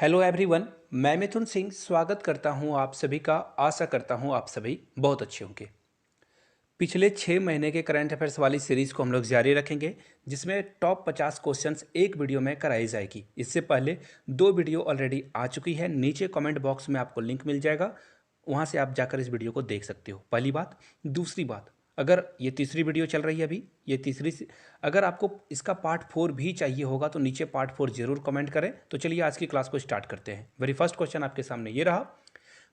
Hello everyone. मैं मिथुन सिंह स्वागत करता हूं आप सभी का। आशा करता हूं आप सभी बहुत अच्छे होंगे। पिछले 6 महीने के करंट अफेयर्स वाली सीरीज को हम लोग जारी रखेंगे, जिसमें टॉप 50 क्वेश्चंस एक वीडियो में कराई जाएगी। इससे पहले 2 वीडियो ऑलरेडी आ चुकी है। नीचे कमेंट बॉक्स में आपको लिंक मिल जाएगा, वहां से आप जाकर इस वीडियो को देख सकते हो। पहली बात। दूसरी बात, अगर ये तीसरी वीडियो चल रही है अभी, ये अगर आपको इसका पार्ट 4 भी चाहिए होगा तो नीचे पार्ट 4 जरूर कमेंट करें। तो चलिए आज की क्लास को स्टार्ट करते हैं। वेरी फर्स्ट क्वेश्चन आपके सामने ये रहा।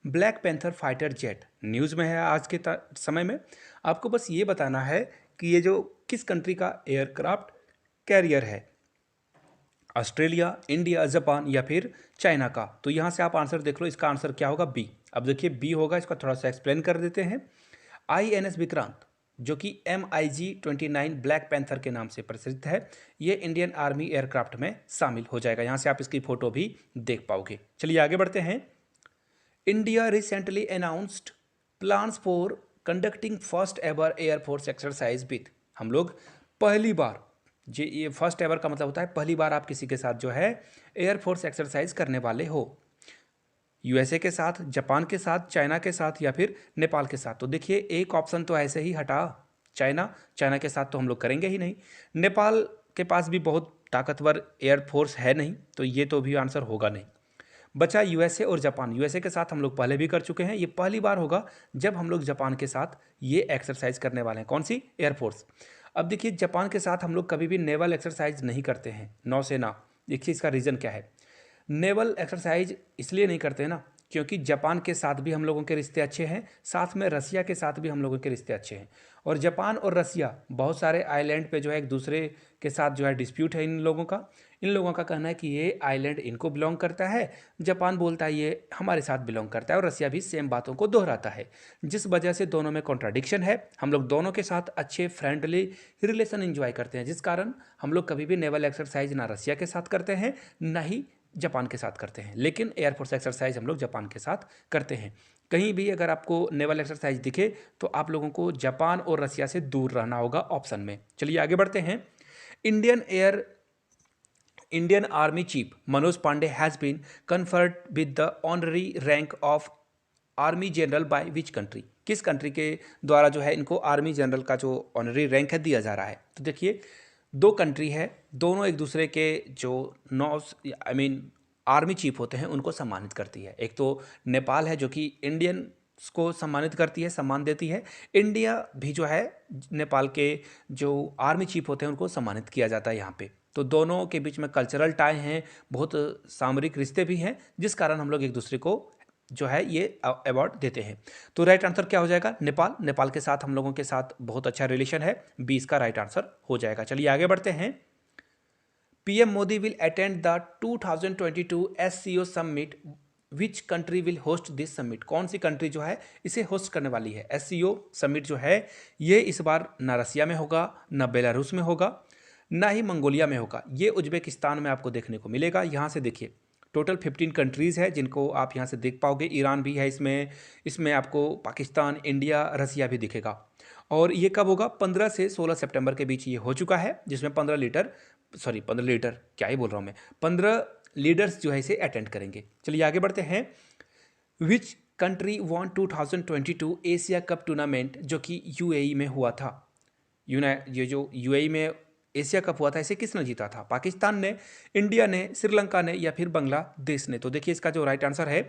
Black panther fighter jet news में है आज के समय में। आपको बस ये बताना है कि ये जो किस कंट्री का एयरक्राफ्ट कैरियर है, ऑस्ट्रेलिया, इंडिया, जापान या फिर चाइना का। तो यहाँ से आप आंसर देख लो, इसका आंसर क्या होगा? बी। अब देखिए बी होगा, इसका थोड़ा सा एक्सप्लेन कर देते हैं। INS विक्रांत, जो कि MiG-29 ब्लैक पैंथर के नाम से प्रसिद्ध है, ये इंडियन आर्मी एयरक्राफ्ट में शामिल हो जाएगा। यहाँ से आप इसकी फोटो भी देख पाओगे। चलिए आगे बढ़ते हैं। India recently announced plans for conducting first ever air force exercise with. हम लोग पहली बार, ये फर्स्ट एवर का मतलब होता है पहली बार आप किसी के साथ जो है एयरफोर्स एक्सरसाइज करने वाले हो। USA के साथ, जापान के साथ, चाइना के साथ या फिर नेपाल के साथ। तो देखिए एक ऑप्शन तो ऐसे ही हटा, चाइना के साथ तो हम लोग करेंगे ही नहीं। नेपाल के पास भी बहुत ताकतवर एयरफोर्स है नहीं, तो ये तो भी आंसर होगा नहीं। बचा USA और जापान। USA के साथ हम लोग पहले भी कर चुके हैं, ये पहली बार होगा जब हम लोग जापान के साथ ये एक्सरसाइज करने वाले हैं। कौन सी? एयरफोर्स। अब देखिए जापान के साथ हम लोग कभी भी नेवल एक्सरसाइज नहीं करते हैं, नौसेना। देखिए इसका रीज़न क्या है। नेवल एक्सरसाइज इसलिए नहीं करते ना, क्योंकि जापान के साथ भी हम लोगों के रिश्ते अच्छे हैं, साथ में रसिया के साथ भी हम लोगों के रिश्ते अच्छे हैं। और जापान और रसिया बहुत सारे आइलैंड पे जो है एक दूसरे के साथ जो है डिस्प्यूट है इन लोगों का कहना है कि ये आइलैंड इनको बिलोंग करता है, जापान बोलता है ये हमारे साथ बिलोंग करता है, और रसिया भी सेम बातों को दोहराता है। जिस वजह से दोनों में कॉन्ट्राडिक्शन है। हम लोग दोनों के साथ अच्छे फ्रेंडली रिलेशन एंजॉय करते हैं, जिस कारण हम लोग कभी भी नेवल एक्सरसाइज ना रसिया के साथ करते हैं, ना ही जापान के साथ करते हैं। लेकिन एयरफोर्स एक्सरसाइज हम लोग जापान के साथ करते हैं। कहीं भी अगर आपको नेवल एक्सरसाइज दिखे तो आप लोगों को जापान और रसिया से दूर रहना होगा ऑप्शन में। चलिए आगे बढ़ते हैं। Indian army chief Manoj Pande has been conferred with the honorary rank of army general by which country. किस कंट्री के द्वारा जो है इनको आर्मी जनरल का जो ऑनररी रैंक है दिया जा रहा है? तो देखिए दो कंट्री है, दोनों एक दूसरे के जो आर्मी चीफ होते हैं उनको सम्मानित करती है। एक तो नेपाल है जो कि इंडियन को सम्मानित करती है, सम्मान देती है। इंडिया भी जो है नेपाल के जो आर्मी चीफ होते हैं उनको सम्मानित किया जाता है यहाँ पे। तो दोनों के बीच में कल्चरल टाई हैं, बहुत सामरिक रिश्ते भी हैं, जिस कारण हम लोग एक दूसरे को जो है ये अवार्ड देते हैं। तो राइट आंसर क्या हो जाएगा? नेपाल के साथ हम लोगों के साथ बहुत अच्छा रिलेशन है। 20 का राइट आंसर हो जाएगा। चलिए आगे बढ़ते हैं। PM Modi will attend the 2022 SCO summit. Which country will host this summit? कौन सी कंट्री जो है इसे होस्ट करने वाली है? SCO समिट जो है ये इस बार ना रसिया में होगा, ना बेलारूस में होगा, ना ही मंगोलिया में होगा। ये उज्बेकिस्तान में आपको देखने को मिलेगा। यहाँ से देखिए टोटल 15 कंट्रीज़ है जिनको आप यहाँ से देख पाओगे। ईरान भी है इसमें, इसमें आपको पाकिस्तान, इंडिया, रसिया भी दिखेगा। और ये कब होगा? 15 से 16 सितंबर के बीच ये हो चुका है, जिसमें 15 लीटर क्या ही बोल रहा हूँ मैं, 15 लीडर्स जो है इसे अटेंड करेंगे। चलिए आगे बढ़ते हैं। Which country won 2022 Asia cup tournament, जो कि UAE में हुआ था। ये जो UAE में एशिया कप हुआ था, इसे किसने जीता था? पाकिस्तान ने, इंडिया ने, श्रीलंका ने या फिर बांग्लादेश ने? तो देखिए इसका जो राइट आंसर है,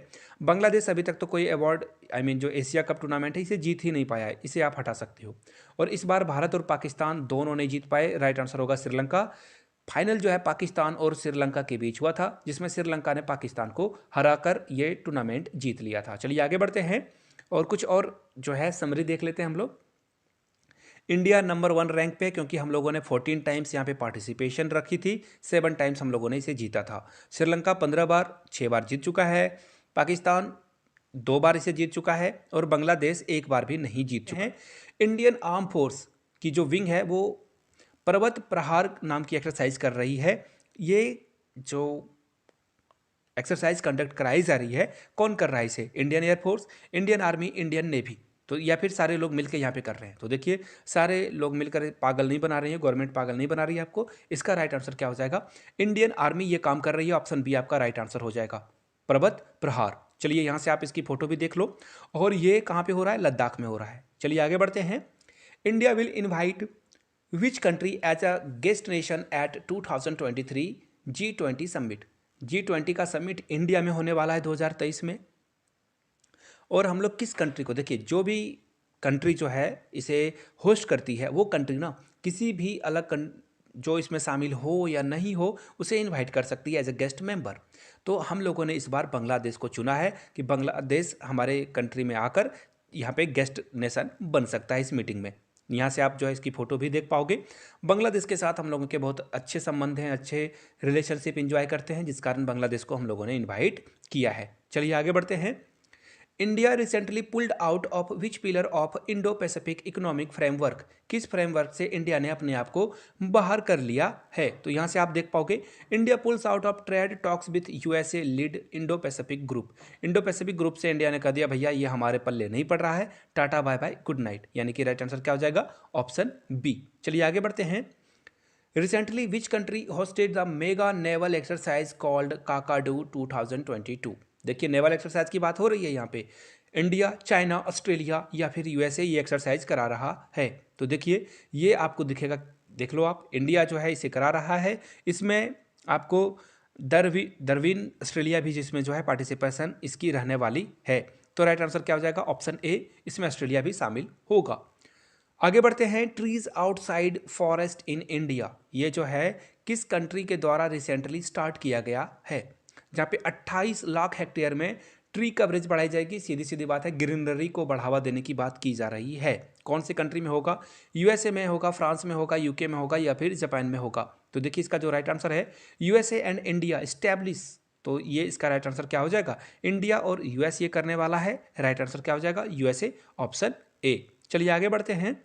बांग्लादेश अभी तक तो कोई अवार्ड जो एशिया कप टूर्नामेंट है इसे जीत ही नहीं पाया है, इसे आप हटा सकते हो। और इस बार भारत और पाकिस्तान दोनों नहीं जीत पाए। राइट आंसर होगा श्रीलंका। फाइनल जो है पाकिस्तान और श्रीलंका के बीच हुआ था, जिसमें श्रीलंका ने पाकिस्तान को हराकर ये टूर्नामेंट जीत लिया था। चलिए आगे बढ़ते हैं और कुछ और जो है समरी देख लेते हैं हम लोग। इंडिया नंबर 1 रैंक पे, क्योंकि हम लोगों ने 14 टाइम्स यहाँ पे पार्टिसिपेशन रखी थी, 7 टाइम्स हम लोगों ने इसे जीता था। श्रीलंका 15 बार, 6 बार जीत चुका है। पाकिस्तान 2 बार इसे जीत चुका है और बांग्लादेश 1 बार भी नहीं जीत चुका है। इंडियन आर्म फोर्स की जो विंग है वो पर्वत प्रहार नाम की एक्सरसाइज कर रही है। ये जो एक्सरसाइज कंडक्ट कराई जा रही है, कौन कर रहा है इसे? Indian air force, Indian army, Indian navy. तो या फिर सारे लोग मिलकर यहाँ पे कर रहे हैं? तो देखिए सारे लोग मिलकर पागल नहीं बना रहे हैं, गवर्नमेंट पागल नहीं बना रही है आपको। इसका राइट आंसर क्या हो जाएगा? इंडियन आर्मी ये काम कर रही है, ऑप्शन बी आपका राइट आंसर हो जाएगा। पर्वत प्रहार। चलिए यहाँ से आप इसकी फोटो भी देख लो। और ये कहाँ पे हो रहा है? लद्दाख में हो रहा है। चलिए आगे बढ़ते हैं। India will invite which country as a guest nation at 2023 G20 summit. G20 का समिट इंडिया में होने वाला है 2023 में। और हम लोग किस कंट्री को, देखिए जो भी कंट्री जो है इसे होस्ट करती है वो कंट्री ना किसी भी जो इसमें शामिल हो या नहीं हो उसे इनवाइट कर सकती है एज ए गेस्ट मेंबर। तो हम लोगों ने इस बार बांग्लादेश को चुना है कि बांग्लादेश हमारे कंट्री में आकर यहाँ पे गेस्ट नेशन बन सकता है इस मीटिंग में। यहाँ से आप जो है इसकी फ़ोटो भी देख पाओगे। बांग्लादेश के साथ हम लोगों के बहुत अच्छे संबंध हैं, अच्छे रिलेशनशिप इंजॉय करते हैं, जिस कारण बांग्लादेश को हम लोगों ने इन्वाइट किया है। चलिए आगे बढ़ते हैं। India recently pulled out of which pillar of Indo Pacific economic framework. किस फ्रेमवर्क से इंडिया ने अपने आप को बाहर कर लिया है? तो यहाँ से आप देख पाओगे, India pools out of trade talks with USA lead Indo Pacific group. Indo Pacific group से इंडिया ने कह दिया भैया ये हमारे पल्ले नहीं पड़ रहा है, tata bye bye good night. यानी कि राइट आंसर क्या हो जाएगा? Option B. चलिए आगे बढ़ते हैं। Recently which country hosted the mega naval exercise called Kakadu 2022। देखिए नेवल एक्सरसाइज की बात हो रही है यहाँ पे। इंडिया, चाइना, ऑस्ट्रेलिया या फिर यूएसए ये एक्सरसाइज करा रहा है। तो देखिए ये आपको दिखेगा, देख लो आप, इंडिया जो है इसे करा रहा है। इसमें आपको दरविन ऑस्ट्रेलिया भी जिसमें जो है पार्टिसिपेशन इसकी रहने वाली है। तो राइट आंसर क्या हो जाएगा? ऑप्शन ए, इसमें ऑस्ट्रेलिया भी शामिल होगा। आगे बढ़ते हैं। Trees outside forest in India, ये जो है किस कंट्री के द्वारा रिसेंटली स्टार्ट किया गया है? जहाँ पे 28 लाख हेक्टेयर में ट्री कवरेज बढ़ाई जाएगी। सीधी सीधी बात है, ग्रीनरी को बढ़ावा देने की बात की जा रही है। कौन सी कंट्री में होगा? यूएसए में होगा, फ्रांस में होगा, यूके में होगा या फिर जापान में होगा? तो देखिए इसका जो राइट आंसर है यूएसए एंड इंडिया स्टैब्लिश। तो ये इसका राइट आंसर क्या हो जाएगा? इंडिया और यूएस ये करने वाला है। राइट आंसर क्या हो जाएगा? USA, option A. चलिए आगे बढ़ते हैं।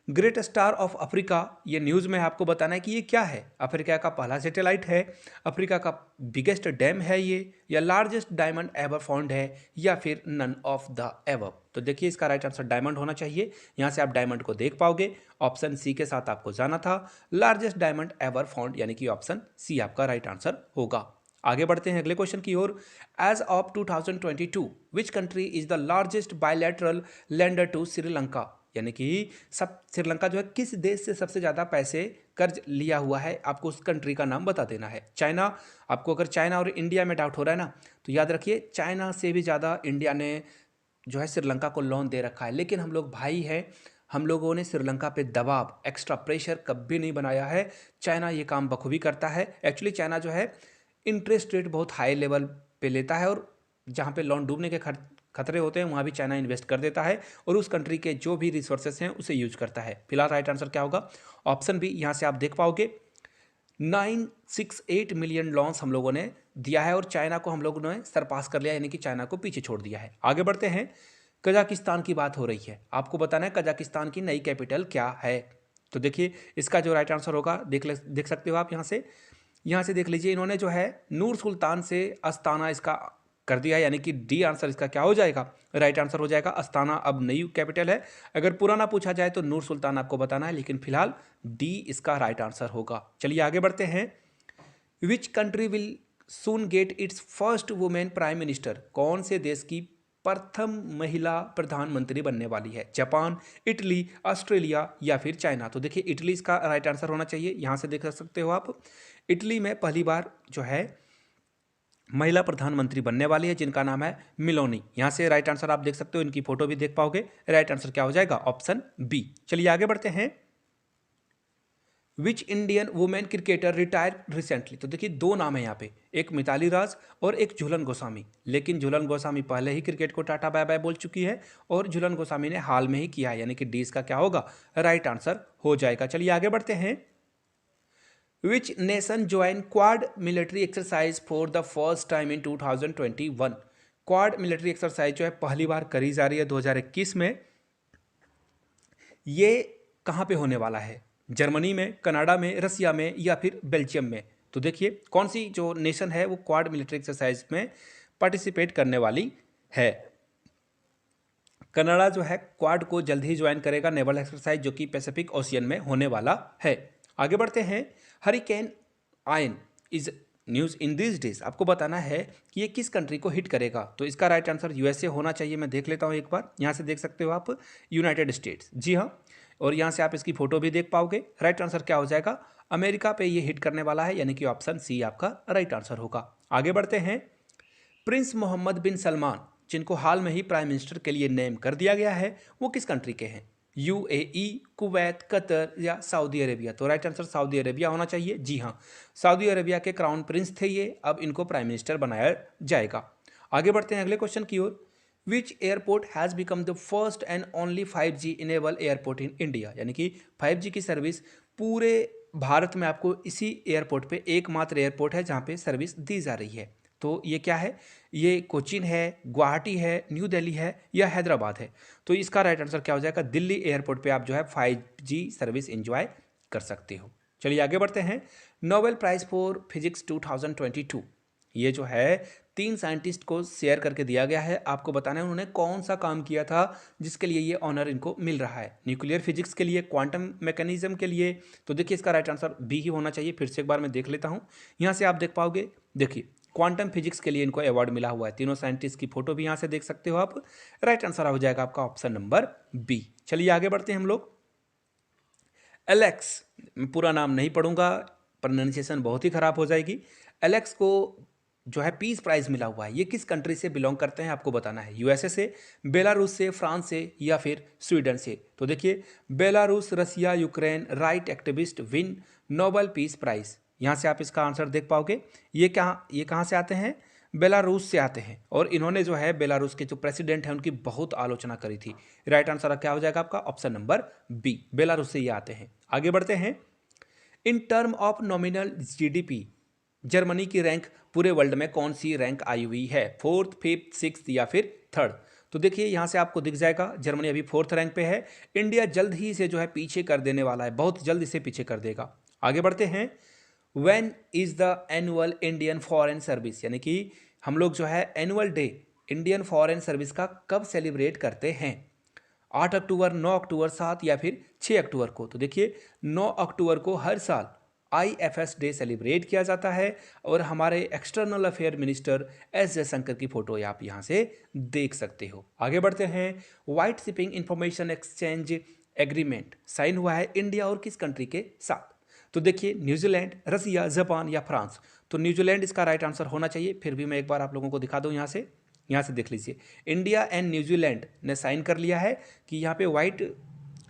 ग्रेट स्टार ऑफ अफ्रीका, ये न्यूज़ में आपको बताना है कि ये क्या है। अफ्रीका का पहला सैटेलाइट है, अफ्रीका का बिगेस्ट डैम है ये, या लार्जेस्ट डायमंड एवर फाउंड है, या फिर नन ऑफ द एवर। तो देखिए इसका राइट आंसर डायमंड होना चाहिए। यहाँ से आप डायमंड को देख पाओगे। ऑप्शन सी के साथ आपको जाना था, लार्जेस्ट डायमंड एवर फाउंड, यानी कि ऑप्शन सी आपका राइट आंसर होगा। आगे बढ़ते हैं अगले क्वेश्चन की ओर। As of 2022 which country is the largest bilateral lender to Sri Lanka. यानी कि सब श्रीलंका जो है किस देश से सबसे ज़्यादा पैसे कर्ज लिया हुआ है, आपको उस कंट्री का नाम बता देना है। चाइना, आपको अगर चाइना और इंडिया में डाउट हो रहा है ना, तो याद रखिए चाइना से भी ज़्यादा इंडिया ने जो है श्रीलंका को लोन दे रखा है। लेकिन हम लोग भाई हैं, हम लोगों ने श्रीलंका पे दबाव, एक्स्ट्रा प्रेशर कभी नहीं बनाया है। चाइना ये काम बखूबी करता है। एक्चुअली चाइना जो है इंटरेस्ट रेट बहुत हाई लेवल पे लेता है, और जहाँ पे लोन डूबने के खतरे होते हैं वहाँ भी चाइना इन्वेस्ट कर देता है और उस कंट्री के जो भी रिसोर्सेस हैं उसे यूज करता है। फिलहाल राइट आंसर क्या होगा? Option B. यहाँ से आप देख पाओगे 968 मिलियन लॉन्स हम लोगों ने दिया है और चाइना को हम लोगों ने सरपास कर लिया, यानी कि चाइना को पीछे छोड़ दिया है। आगे बढ़ते हैं। कजाकिस्तान की बात हो रही है, आपको बताना है कजाकिस्तान की नई कैपिटल क्या है। तो देखिए इसका जो राइट आंसर होगा देख सकते हो आप। यहाँ से देख लीजिए, इन्होंने जो है नूर सुल्तान से अस्ताना इसका कर दिया, यानी कि डी आंसर इसका क्या हो जाएगा? राइट आंसर हो जाएगा अस्ताना अब नई कैपिटल है। अगर पुराना पूछा जाए तो नूर सुल्तान आपको बताना है, लेकिन फिलहाल डी इसका राइट आंसर होगा। चलिए आगे बढ़ते हैं। Which country will soon gate it's first women prime minister. कौन से देश की प्रथम महिला प्रधानमंत्री बनने वाली है? जापान, इटली, ऑस्ट्रेलिया या फिर चाइना। तो देखिए इटली इसका राइट आंसर होना चाहिए। यहाँ से देख सकते हो आप, इटली में पहली बार जो है महिला प्रधानमंत्री बनने वाली है, जिनका नाम है मिलोनी। यहाँ से राइट आंसर आप देख सकते हो, इनकी फोटो भी देख पाओगे। राइट आंसर क्या हो जाएगा? Option B. चलिए आगे बढ़ते हैं। Which Indian women cricketer retire recently. तो देखिए दो नाम है यहाँ पे, एक मिताली राज और एक झूलन गोस्वामी। लेकिन झूलन गोस्वामी पहले ही क्रिकेट को टाटा बाय बाय बोल चुकी है और झूलन गोस्वामी ने हाल में ही किया है, यानी कि डी इसका क्या होगा? राइट आंसर हो जाएगा। चलिए आगे बढ़ते हैं। Which nation joined Quad military exercise for the first time in 2021? Quad military exercise जो है पहली बार करी जा रही है 2021 में। ये कहाँ पे होने वाला है? जर्मनी में, कनाडा में, रसिया में या फिर बेल्जियम में? तो देखिए कौन सी जो नेशन है वो क्वाड मिलिट्री एक्सरसाइज में पार्टिसिपेट करने वाली है। कनाडा जो है क्वाड को जल्द ही ज्वाइन करेगा नेवल एक्सरसाइज जो कि पैसिफिक ओशियन में होने वाला है। आगे बढ़ते हैं। Hurricane ion is news in this days, आपको बताना है कि ये किस कंट्री को हिट करेगा। तो इसका राइट आंसर यूएसए होना चाहिए। मैं देख लेता हूँ एक बार, यहाँ से देख सकते हो आप यूनाइटेड स्टेट्स, जी हाँ, और यहाँ से आप इसकी फोटो भी देख पाओगे। राइट आंसर क्या हो जाएगा, अमेरिका पे ये हिट करने वाला है, यानी कि ऑप्शन सी आपका राइट आंसर होगा। आगे बढ़ते हैं। प्रिंस मोहम्मद बिन सलमान जिनको हाल में ही प्राइम मिनिस्टर के लिए नेम कर दिया गया है, वो किस कंट्री के हैं, यूएई, कुवैत, कतर या सऊदी अरेबिया। तो राइट आंसर सऊदी अरेबिया होना चाहिए। जी हाँ, सऊदी अरेबिया के क्राउन प्रिंस थे ये, अब इनको प्राइम मिनिस्टर बनाया जाएगा। आगे बढ़ते हैं अगले क्वेश्चन की ओर। Which airport has become the first and only 5G enable airport in India, यानी कि 5G की सर्विस पूरे भारत में आपको इसी एयरपोर्ट पे एकमात्र एयरपोर्ट है जहाँ पे सर्विस दी जा रही है। तो ये क्या है, ये कोचीन है, गुवाहाटी है, न्यू दिल्ली है या हैदराबाद है। तो इसका राइट आंसर क्या हो जाएगा, दिल्ली एयरपोर्ट पे आप जो है 5G सर्विस एंजॉय कर सकते हो। चलिए आगे बढ़ते हैं। नोबेल प्राइज फॉर फिजिक्स 2022, ये जो है 3 साइंटिस्ट को शेयर करके दिया गया है। आपको बताना है उन्होंने कौन सा काम किया था जिसके लिए ये ऑनर इनको मिल रहा है। न्यूक्लियर फिजिक्स के लिए, क्वांटम मैकेनिज्म के लिए। तो देखिए इसका राइट आंसर बी ही होना चाहिए। फिर से एक बार मैं देख लेता हूँ, यहाँ से आप देख पाओगे। देखिए क्वांटम फिजिक्स के लिए इनको अवार्ड मिला हुआ है। तीनों साइंटिस्ट की फोटो भी यहाँ से देख सकते हो आप। राइट आंसर हो जाएगा आपका ऑप्शन नंबर बी। चलिए आगे बढ़ते हैं हम लोग। एलेक्स, मैं पूरा नाम नहीं पढ़ूंगा, प्रोनाउंसिएशन बहुत ही खराब हो जाएगी। एलेक्स को जो है पीस प्राइज मिला हुआ है, ये किस कंट्री से बिलोंग करते हैं आपको बताना है। यूएसए से, बेलारूस से, फ्रांस से या फिर स्वीडन से। तो देखिए Belarus, Russia, Ukraine, right activist win Nobel peace prize. यहाँ से आप इसका आंसर देख पाओगे। ये कहाँ से आते हैं, बेलारूस से आते हैं। और इन्होंने जो है बेलारूस के जो प्रेसिडेंट हैं उनकी बहुत आलोचना करी थी। राइट आंसर क्या हो जाएगा आपका ऑप्शन नंबर बी, बेलारूस से ये आते हैं। आगे बढ़ते हैं। In term of nominal GDP Germany की रैंक पूरे वर्ल्ड में कौन सी रैंक आई हुई है, 4th, 5th, 6th या फिर 3rd। तो देखिए यहाँ से आपको दिख जाएगा जर्मनी अभी 4th रैंक पे है। इंडिया जल्द ही इसे जो है पीछे कर देने वाला है, बहुत जल्द इसे पीछे कर देगा। आगे बढ़ते हैं। When is the annual Indian foreign service, यानी कि हम लोग जो है annual day Indian foreign service का कब सेलिब्रेट करते हैं, 8 अक्टूबर, 9 अक्टूबर, 7 या फिर 6 अक्टूबर को। तो देखिए 9 अक्टूबर को हर साल IFS डे सेलिब्रेट किया जाता है। और हमारे external affair minister S Jaishankar की फोटो आप यहाँ से देख सकते हो। आगे बढ़ते हैं। White shipping information exchange agreement sign हुआ है इंडिया और किस कंट्री के साथ। तो देखिए न्यूजीलैंड, रसिया, जापान या फ्रांस। तो न्यूजीलैंड इसका राइट आंसर होना चाहिए। फिर भी मैं एक बार आप लोगों को दिखा दूँ, यहाँ से देख लीजिए। इंडिया एंड न्यूजीलैंड ने साइन कर लिया है कि यहाँ पे व्हाइट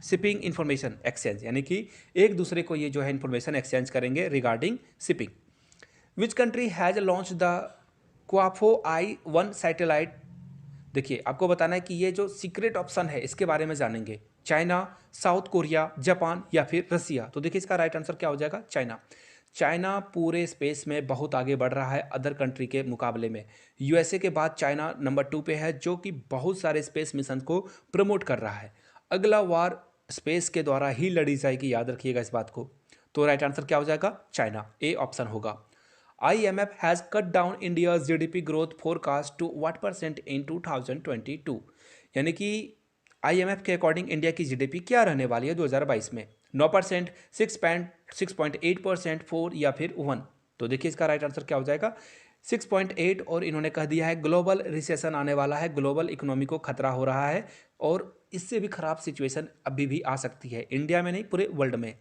शिपिंग इंफॉर्मेशन एक्सचेंज, यानी कि एक दूसरे को ये जो है इंफॉर्मेशन एक्सचेंज करेंगे regarding shipping. Which country has launch the quafo I-1 satellite. देखिए आपको बताना है कि ये जो सीक्रेट ऑप्शन है इसके बारे में जानेंगे। चाइना, साउथ कोरिया, जापान या फिर रसिया। तो देखिए इसका राइट आंसर क्या हो जाएगा, चाइना। चाइना पूरे स्पेस में बहुत आगे बढ़ रहा है अदर कंट्री के मुकाबले में। यूएसए के बाद चाइना नंबर 2 पे है, जो कि बहुत सारे स्पेस मिशन को प्रमोट कर रहा है। अगला वार स्पेस के द्वारा ही लड़ी जाएगी, याद रखिएगा इस बात को। तो राइट आंसर क्या हो जाएगा, चाइना, ए ऑप्शन होगा। IMF has cut down India GDP growth forecast to what % in 2022, यानी कि IMF के अकॉर्डिंग इंडिया की GDP क्या रहने वाली है 2022 में, 9%, 6.8%, 4 या फिर 1। तो देखिए इसका राइट आंसर क्या हो जाएगा, 6.8। और इन्होंने कह दिया है ग्लोबल रिसेशन आने वाला है, ग्लोबल इकोनॉमी को खतरा हो रहा है और इससे भी खराब सिचुएशन अभी भी आ सकती है, इंडिया में नहीं पूरे वर्ल्ड में।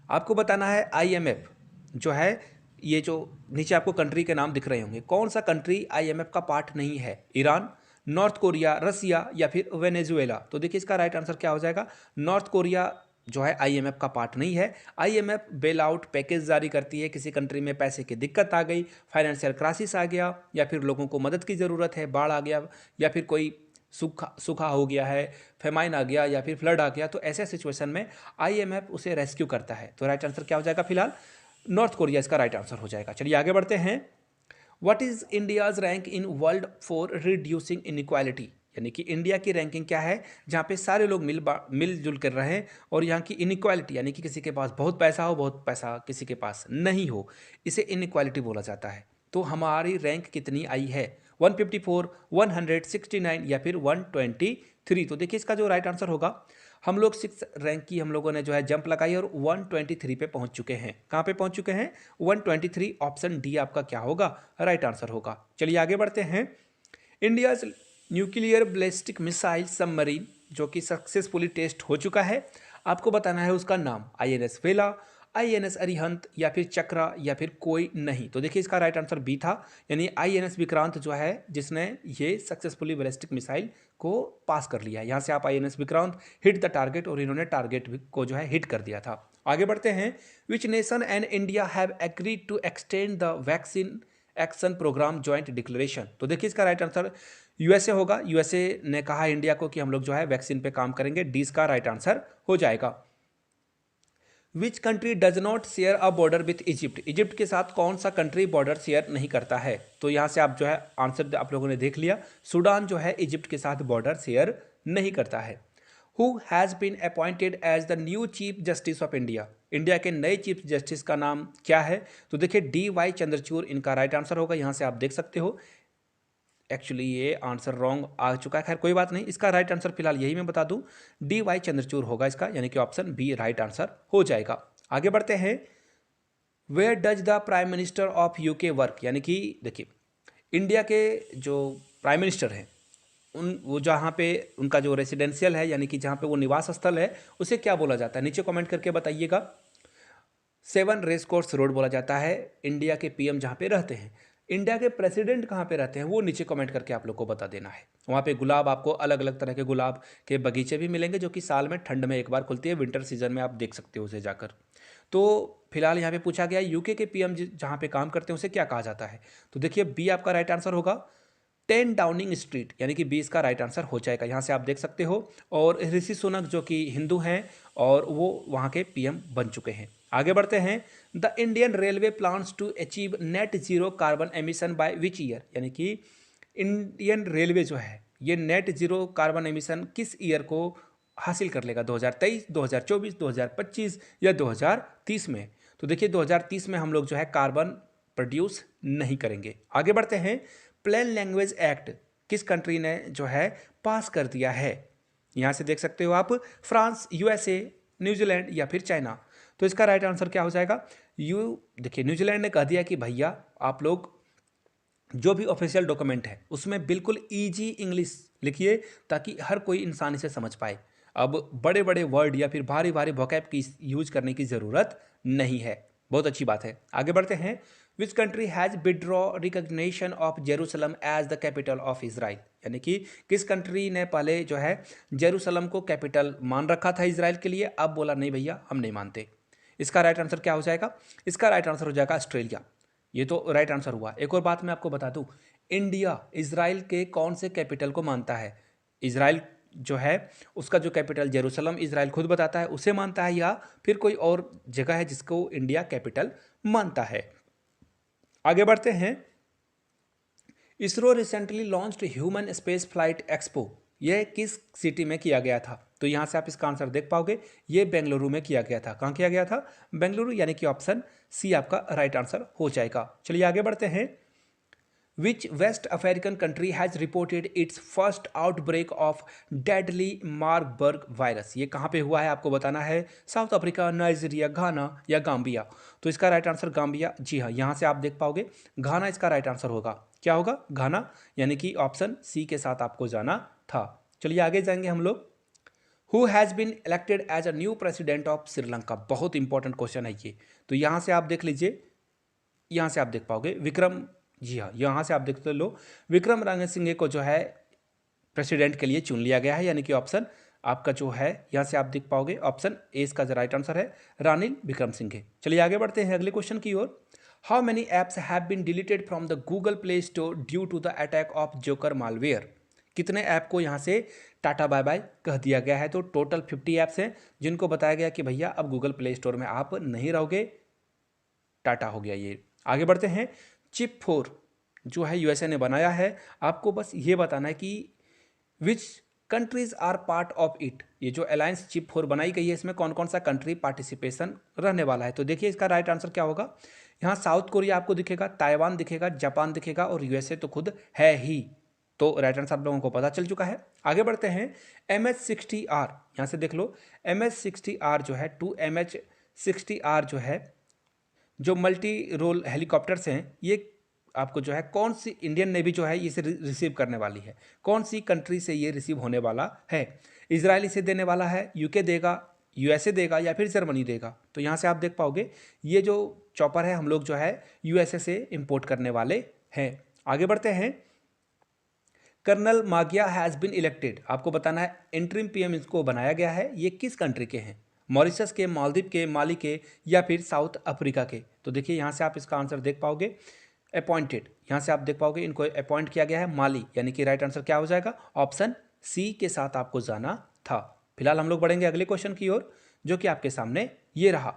आपको बताना है IMF जो है, ये जो नीचे आपको कंट्री के नाम दिख रहे होंगे, कौन सा कंट्री IMF का पार्ट नहीं है, ईरान, नॉर्थ कोरिया, रसिया या फिर वेनेजुएला। तो देखिए इसका राइट आंसर क्या हो जाएगा, नॉर्थ कोरिया जो है IMF का पार्ट नहीं है। IMF बेल आउट पैकेज जारी करती है, किसी कंट्री में पैसे की दिक्कत आ गई, फाइनेंशियल क्राइसिस आ गया या फिर लोगों को मदद की ज़रूरत है, बाढ़ आ गया या फिर कोई सूखा हो गया है, फेमाइन आ गया या फिर फ्लड आ गया, तो ऐसे सिचुएशन में IMF उसे रेस्क्यू करता है। तो राइट आंसर क्या हो जाएगा, फिलहाल नॉर्थ कोरिया इसका राइट आंसर हो जाएगा। चलिए आगे बढ़ते हैं। What is India's rank in world for reducing inequality, यानी कि इंडिया की रैंकिंग क्या है जहाँ पे सारे लोग मिलजुल कर रहे हैं और यहाँ की इनइक्वालिटी, यानी कि किसी के पास बहुत पैसा हो, बहुत पैसा किसी के पास नहीं हो, इसे इनइक्वालिटी बोला जाता है। तो हमारी रैंक कितनी आई है 154, 169 या फिर 123। तो देखिए इसका जो राइट आंसर होगा, हम लोग 6 रैंक की हम लोगों ने जो है जंप लगाई और 123 पे पहुंच चुके हैं। कहाँ पे पहुंच चुके हैं? 123। ऑप्शन डी आपका क्या होगा? राइट आंसर होगा। चलिए आगे बढ़ते हैं। India nuclear ballistic missile submarine जो कि सक्सेसफुली टेस्ट हो चुका है, आपको बताना है उसका नाम। आईएनएस वेला, आईएनएस अरिहंत या फिर चक्रा या फिर कोई नहीं। तो देखिए इसका राइट आंसर बी था, यानी आईएनएस विक्रांत जो है जिसने ये सक्सेसफुली बैलिस्टिक मिसाइल को पास कर लिया। यहाँ से आप INS Vikrant hit the target, और इन्होंने टारगेट को जो है हिट कर दिया था। आगे बढ़ते हैं। Which nation and India have agreed to extend the vaccine action programme joint declaration. तो देखिए इसका राइट आंसर यूएसए होगा। यूएसए ने कहा इंडिया को कि हम लोग जो है वैक्सीन पे काम करेंगे। डी का राइट आंसर हो जाएगा। Which country does not share a border with Egypt. Egypt के साथ कौन सा कंट्री बॉर्डर शेयर नहीं करता है? तो यहाँ से आप जो है आंसर आप लोगों ने देख लिया। सूडान जो है इजिप्ट के साथ बॉर्डर शेयर नहीं करता है। Who has been appointed as the new chief justice of India. India के नए चीफ जस्टिस का नाम क्या है? तो देखिए DY चंद्रचूड़ इनका राइट आंसर होगा। यहाँ से आप देख सकते हो, एक्चुअली ये आंसर रॉन्ग आ चुका है, खैर कोई बात नहीं। इसका राइट आंसर फिलहाल यही मैं बता दूं, DY चंद्रचूड़ होगा इसका, यानी कि ऑप्शन बी राइट आंसर हो जाएगा। आगे बढ़ते हैं। Where does the prime minister of UK work. यानी कि देखिए इंडिया के जो प्राइम मिनिस्टर हैं वो जहाँ पे उनका जो रेसिडेंशियल है, यानी कि जहाँ पे वो निवास स्थल है, उसे क्या बोला जाता है? नीचे कमेंट करके बताइएगा। 7 रेस कोर्स रोड बोला जाता है इंडिया के PM जहाँ पे रहते हैं। इंडिया के प्रेसिडेंट कहाँ पे रहते हैं वो नीचे कमेंट करके आप लोग को बता देना है। वहाँ पे गुलाब, आपको अलग अलग तरह के गुलाब के बगीचे भी मिलेंगे जो कि साल में ठंड में एक बार खुलती है, विंटर सीजन में आप देख सकते हो उसे जाकर। तो फिलहाल यहाँ पे पूछा गया यूके के PM जहाँ पे काम करते हैं उसे क्या कहा जाता है? तो देखिए बी आपका राइट आंसर होगा, 10 डाउनिंग स्ट्रीट, यानी कि 20 का राइट आंसर हो जाएगा। यहाँ से आप देख सकते हो। और ऋषि सुनक जो कि हिंदू हैं और वो वहाँ के PM बन चुके हैं। आगे बढ़ते हैं। The Indian railway plans to achieve net zero carbon emission by which year. यानी कि इंडियन रेलवे जो है ये नेट जीरो कार्बन एमिशन किस ईयर को हासिल कर लेगा? 2023, 2024, 2025 या 2030 में? तो देखिए 2030 में हम लोग जो है कार्बन प्रोड्यूस नहीं करेंगे। आगे बढ़ते हैं। प्लेन लैंग्वेज एक्ट किस कंट्री ने जो है पास कर दिया है? यहाँ से देख सकते हो आप, फ्रांस, USA, न्यूजीलैंड या फिर चाइना। तो इसका राइट आंसर क्या हो जाएगा? देखिए न्यूजीलैंड ने कह दिया कि भैया आप लोग जो भी ऑफिशियल डॉक्यूमेंट है उसमें बिल्कुल ईजी इंग्लिश लिखिए ताकि हर कोई इंसान इसे समझ पाए। अब बड़े बड़े वर्ड या फिर भारी भारी वोकैब की यूज करने की ज़रूरत नहीं है। बहुत अच्छी बात है। आगे बढ़ते हैं। Which country has withdraw recognition of Jerusalem as the capital of Israel. यानी कि किस कंट्री ने पहले जो है जेरूसलम को कैपिटल मान रखा था इसराइल के लिए, अब बोला नहीं भैया हम नहीं मानते। इसका राइट आंसर क्या हो जाएगा? इसका राइट आंसर हो जाएगा ऑस्ट्रेलिया। ये तो राइट आंसर हुआ। एक और बात मैं आपको बता दूं, इंडिया इजराइल के कौन से कैपिटल को मानता है? इजराइल जो है उसका जो कैपिटल जेरूसलम इजराइल खुद बताता है उसे मानता है, या फिर कोई और जगह है जिसको इंडिया कैपिटल मानता है? आगे बढ़ते हैं। ISRO recently launched human space flight expo, यह किस सिटी में किया गया था? तो यहाँ से आप इसका आंसर देख पाओगे, ये बेंगलुरु में किया गया था। कहाँ किया गया था? बेंगलुरु, यानी कि ऑप्शन सी आपका राइट आंसर हो जाएगा। चलिए आगे बढ़ते हैं। Which West African country has reported its first outbreak of deadly Marburg virus. ये कहाँ पे हुआ है आपको बताना है। साउथ अफ्रीका, नाइजीरिया, घाना या गाम्बिया। तो इसका राइट आंसर गाम्बिया। जी हाँ, यहाँ से आप देख पाओगे घाना इसका राइट आंसर होगा। क्या होगा? घाना, यानी कि ऑप्शन सी के साथ आपको जाना था। चलिए आगे जाएंगे हम लोग। Who has been elected as a new president of Sri Lanka. बहुत इंपॉर्टेंट क्वेश्चन है ये। तो यहाँ से आप देख लीजिए, यहाँ से आप देख पाओगे विक्रम, जी हाँ यहाँ से आप देखते लो विक्रम रंगसिंघे को जो है प्रेसिडेंट के लिए चुन लिया गया है, यानी कि ऑप्शन आपका जो है यहाँ से आप देख पाओगे ऑप्शन ए इसका जो राइट आंसर है, रानिल विक्रमसिंघे। चलिए आगे बढ़ते हैं अगले क्वेश्चन की ओर। How many apps have been deleted from the Google Play Store due to the attack of joker malware. कितने ऐप को यहाँ से टाटा बाय बाय कह दिया गया है? तो टोटल 50 ऐप्स हैं जिनको बताया गया कि भैया अब गूगल प्ले स्टोर में आप नहीं रहोगे, टाटा हो गया ये। आगे बढ़ते हैं। चिप 4 जो है USA ने बनाया है, आपको बस ये बताना है कि which countries are part of it. ये जो अलायंस चिप 4 बनाई गई है इसमें कौन कौन सा कंट्री पार्टिसिपेशन रहने वाला है? तो देखिए इसका राइट आंसर क्या होगा। यहाँ साउथ कोरिया आपको दिखेगा, ताइवान दिखेगा, जापान दिखेगा और यूएसए तो खुद है ही। तो राइट आंसर आप लोगों को पता चल चुका है। आगे बढ़ते हैं। MH-60R, यहाँ से देख लो, MH-60R जो है 2MH-60R जो है, जो मल्टी रोल हेलीकॉप्टर्स हैं, ये आपको जो है कौन सी इंडियन नेवी जो है इसे रिसीव करने वाली है, कौन सी कंट्री से ये रिसीव होने वाला है। इजराइल इसे देने वाला है, यूके देगा, यूएसए देगा या फिर जर्मनी देगा। तो यहाँ से आप देख पाओगे ये जो चॉपर है हम लोग जो है यूएसए से इंपोर्ट करने वाले हैं। आगे बढ़ते हैं। कर्नल मागिया हैज़ बिन इलेक्टेड, आपको बताना है इंटरिम पीएम इसको बनाया गया है, ये किस कंट्री के हैं, मॉरिशस के, मालदीव के, माली के या फिर साउथ अफ्रीका के। तो देखिए यहाँ से आप इसका आंसर देख पाओगे, अपॉइंटेड, यहाँ से आप देख पाओगे इनको अपॉइंट किया गया है माली, यानी कि राइट आंसर क्या हो जाएगा, ऑप्शन सी के साथ आपको जाना था। फिलहाल हम लोग बढ़ेंगे अगले क्वेश्चन की ओर, जो कि आपके सामने ये रहा।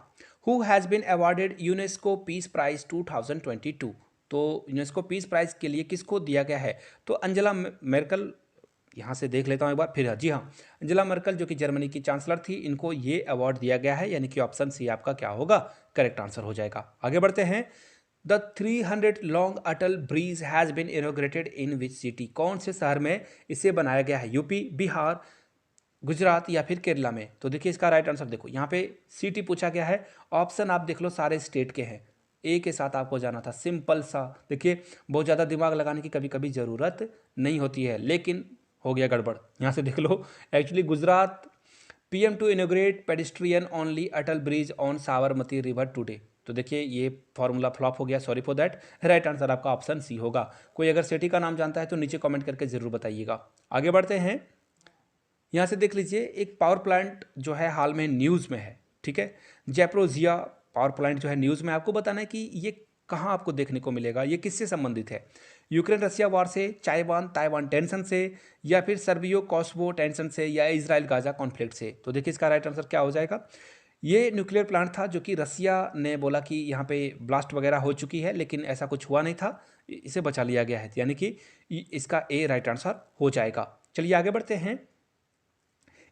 Who has been awarded UNESCO peace prize 2022, तो यूनेस्को पीस प्राइज के लिए किसको दिया गया है, तो अंजेला मेर्कल, यहाँ से देख लेता हूँ एक बार फिर, जी हाँ, अंजेला मर्कल जो कि जर्मनी की चांसलर थी, इनको ये अवार्ड दिया गया है, यानी कि ऑप्शन सी आपका क्या होगा, करेक्ट आंसर हो जाएगा। आगे बढ़ते हैं। The 300 long Atal bridge has been inaugurated in which city, कौन से शहर में इसे बनाया गया है, यूपी, बिहार, गुजरात या फिर केरला में। तो देखिए इसका राइट आंसर देखो, यहाँ पे सिटी पूछा गया है, ऑप्शन आप देख लो सारे स्टेट के हैं, ए के साथ आपको जाना था, सिंपल सा। देखिए बहुत ज़्यादा दिमाग लगाने की कभी कभी ज़रूरत नहीं होती है, लेकिन हो गया गड़बड़। यहाँ से देख लो, actually Gujarat, PM to inaugurate pedestrian only Atal bridge on Sabarmati river today. तो देखिए ये फॉर्मूला फ्लॉप हो गया, sorry for that. Right answer आपका ऑप्शन सी होगा। कोई अगर सिटी का नाम जानता है तो नीचे कमेंट करके ज़रूर बताइएगा। आगे बढ़ते हैं। यहाँ से देख लीजिए, एक पावर प्लांट जो है हाल में न्यूज़ में है, ठीक है, जैप्रोजिया पावर प्लांट जो है न्यूज़ में। आपको बताना है कि ये कहाँ आपको देखने को मिलेगा, ये किससे संबंधित है, यूक्रेन रसिया वार से, ताइवान टेंशन से या फिर सर्बियो कॉस्वो टेंशन से या इजराइल गाजा कॉन्फ्लिक्ट से। तो देखिए इसका राइट आंसर क्या हो जाएगा। ये न्यूक्लियर प्लांट था जो कि रसिया ने बोला कि यहाँ पे ब्लास्ट वगैरह हो चुकी है, लेकिन ऐसा कुछ हुआ नहीं था, इसे बचा लिया गया है, यानी कि इसका ए राइट आंसर हो जाएगा। चलिए आगे बढ़ते हैं।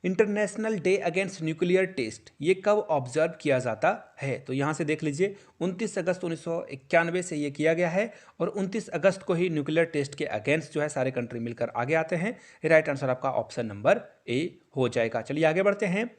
International day against nuclear test, ये कब ऑब्जर्व किया जाता है, तो यहाँ से देख लीजिए 29 अगस्त 1991 से ये किया गया है, और 29 अगस्त को ही न्यूक्लियर टेस्ट के अगेंस्ट जो है सारे कंट्री मिलकर आगे आते हैं। राइट आंसर आपका ऑप्शन नंबर ए हो जाएगा। चलिए आगे बढ़ते हैं।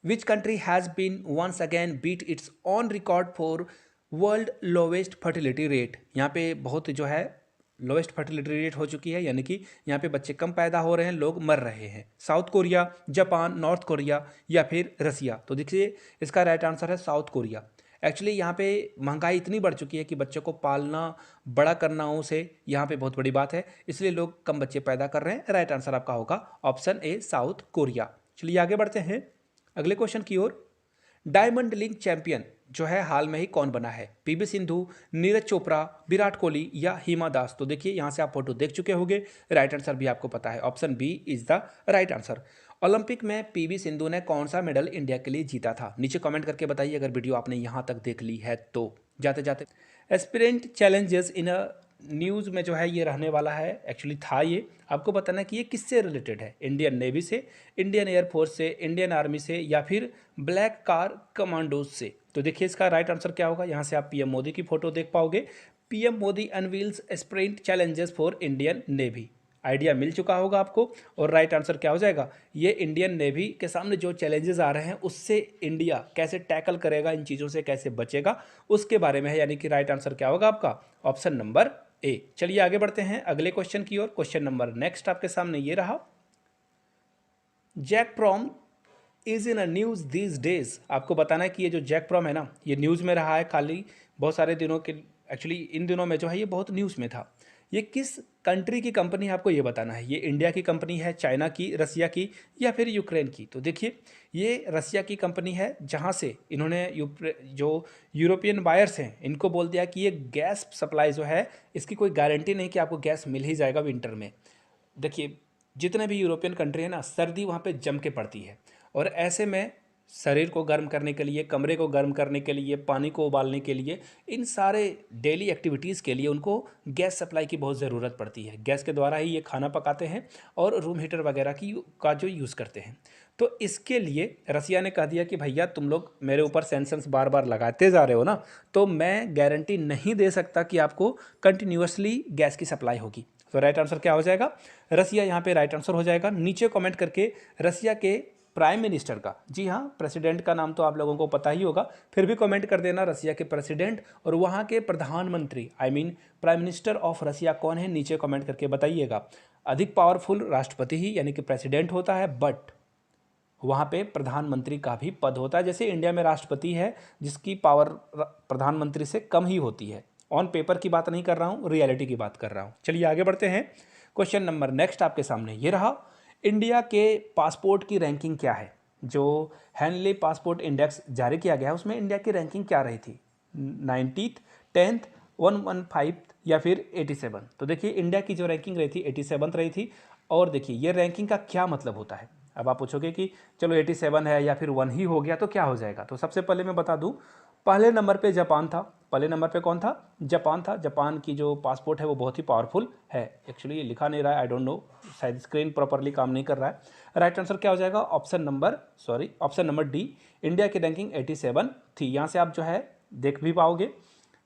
Which country has been once again beat its own record for world lowest fertility rate, यहाँ पे बहुत जो है लोवेस्ट फर्टिलिटी रेट हो चुकी है, यानी कि यहाँ पे बच्चे कम पैदा हो रहे हैं, लोग मर रहे हैं। South Korea, Japan, north Korea या फिर रसिया। तो देखिए इसका राइट आंसर है साउथ कोरिया। एक्चुअली यहाँ पे महंगाई इतनी बढ़ चुकी है कि बच्चों को पालना, बड़ा करना उसे यहाँ पे बहुत बड़ी बात है, इसलिए लोग कम बच्चे पैदा कर रहे हैं। राइट आंसर आपका होगा ऑप्शन ए साउथ कोरिया। चलिए आगे बढ़ते हैं अगले क्वेश्चन की ओर। डायमंड लीग चैंपियन जो है हाल में ही कौन बना है, पीवी सिंधु, नीरज चोपड़ा, विराट कोहली या हिमा दास। तो देखिए यहाँ से आप फोटो देख चुके होंगे, राइट आंसर भी आपको पता है, option B is the right answer. Olympic में पीवी सिंधु ने कौन सा मेडल इंडिया के लिए जीता था, नीचे कमेंट करके बताइए अगर वीडियो आपने यहाँ तक देख ली है तो। जाते जाते aspirant challenges in a news में जो है ये रहने वाला है, एक्चुअली था ये, आपको बताना है कि ये किससे रिलेटेड है, इंडियन नेवी से, इंडियन एयरफोर्स से, इंडियन आर्मी से या फिर ब्लैक कार कमांडोज से। तो देखिए इसका राइट आंसर क्या होगा। यहाँ से आप पीएम मोदी की फोटो देख पाओगे, PM Modi unveils sprint challenges for Indian navy. Idea मिल चुका होगा आपको, और राइट आंसर क्या हो जाएगा, ये इंडियन नेवी के सामने जो चैलेंजेस आ रहे हैं उससे इंडिया कैसे टैकल करेगा, इन चीज़ों से कैसे बचेगा, उसके बारे में है, यानी कि राइट आंसर क्या होगा आपका ऑप्शन नंबर ए। चलिए आगे बढ़ते हैं अगले क्वेश्चन की ओर। क्वेश्चन नंबर नेक्स्ट आपके सामने ये रहा। Jack prom is in a news these days, आपको बताना है कि ये जो जैक प्रॉम है ना, ये न्यूज़ में रहा है खाली बहुत सारे दिनों के, एक्चुअली इन दिनों में जो है ये बहुत न्यूज़ में था। ये किस कंट्री की कंपनी है आपको ये बताना है, ये इंडिया की कंपनी है, चाइना की, रसिया की या फिर यूक्रेन की। तो देखिए ये रसिया की कंपनी है, जहाँ से इन्होंने जो यूरोपियन बायर्स हैं इनको बोल दिया कि ये गैस सप्लाई जो है इसकी कोई गारंटी नहीं कि आपको गैस मिल ही जाएगा विंटर में। देखिए जितने भी यूरोपियन कंट्री है ना, सर्दी वहाँ पे जम के पड़ती है, और ऐसे में शरीर को गर्म करने के लिए, कमरे को गर्म करने के लिए, पानी को उबालने के लिए, इन सारे डेली एक्टिविटीज़ के लिए उनको गैस सप्लाई की बहुत ज़रूरत पड़ती है। गैस के द्वारा ही ये खाना पकाते हैं और रूम हीटर वगैरह का जो यूज़ करते हैं। तो इसके लिए रसिया ने कह दिया कि भैया तुम लोग मेरे ऊपर सैंक्शंस बार बार लगाते जा रहे हो ना, तो मैं गारंटी नहीं दे सकता कि आपको कंटिन्यूसली गैस की सप्लाई होगी। तो राइट आंसर क्या हो जाएगा? रसिया यहाँ पे राइट आंसर हो जाएगा। नीचे कमेंट करके रसिया के प्राइम मिनिस्टर का, जी हाँ, प्रेसिडेंट का नाम तो आप लोगों को पता ही होगा, फिर भी कमेंट कर देना रसिया के प्रेसिडेंट और वहाँ के प्रधानमंत्री, I mean prime minister of Russia कौन है, नीचे कमेंट करके बताइएगा। अधिक पावरफुल राष्ट्रपति ही यानी कि प्रेसिडेंट होता है, बट वहाँ पे प्रधानमंत्री का भी पद होता है। जैसे इंडिया में राष्ट्रपति है जिसकी पावर प्रधानमंत्री से कम ही होती है। ऑन पेपर की बात नहीं कर रहा हूँ, रियलिटी की बात कर रहा हूँ। चलिए आगे बढ़ते हैं। क्वेश्चन नंबर नेक्स्ट आपके सामने ये रहा। इंडिया के पासपोर्ट की रैंकिंग क्या है? जो हेनली पासपोर्ट इंडेक्स जारी किया गया है उसमें इंडिया की रैंकिंग क्या रही थी? 90th, 10th, 115 या फिर 87? तो देखिए इंडिया की जो रैंकिंग रही थी 87 रही थी। और देखिए ये रैंकिंग का क्या मतलब होता है। अब आप पूछोगे कि चलो 87 है या फिर 1 ही हो गया तो क्या हो जाएगा? तो सबसे पहले मैं बता दूं, पहले नंबर पे जापान था। पहले नंबर पे कौन था? जापान था। जापान की जो पासपोर्ट है वो बहुत ही पावरफुल है। एक्चुअली ये लिखा नहीं रहा है, आई डोंट नो, शायद स्क्रीन प्रॉपरली काम नहीं कर रहा है। राइट आंसर क्या हो जाएगा? Option number D. इंडिया की रैंकिंग 87 थी। यहाँ से आप जो है देख भी पाओगे,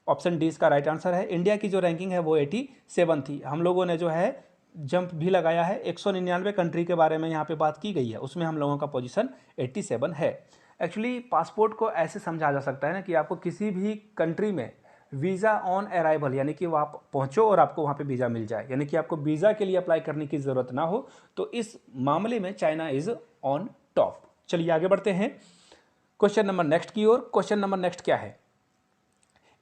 ऑप्शन डी इसका राइट आंसर है। इंडिया की जो रैंकिंग है वो 87 थी। हम लोगों ने जो है जंप भी लगाया है, 199 कंट्री के बारे में यहाँ पे बात की गई है, उसमें हम लोगों का पोजीशन 87 है। एक्चुअली पासपोर्ट को ऐसे समझा जा सकता है ना कि आपको किसी भी कंट्री में वीज़ा ऑन अराइवल, यानी कि आप पहुँचो और आपको वहाँ पे वीज़ा मिल जाए, यानी कि आपको वीज़ा के लिए अप्लाई करने की ज़रूरत ना हो। तो इस मामले में चाइना इज़ ऑन टॉप। चलिए आगे बढ़ते हैं क्वेश्चन नंबर नेक्स्ट की ओर। क्वेश्चन नंबर नेक्स्ट क्या है?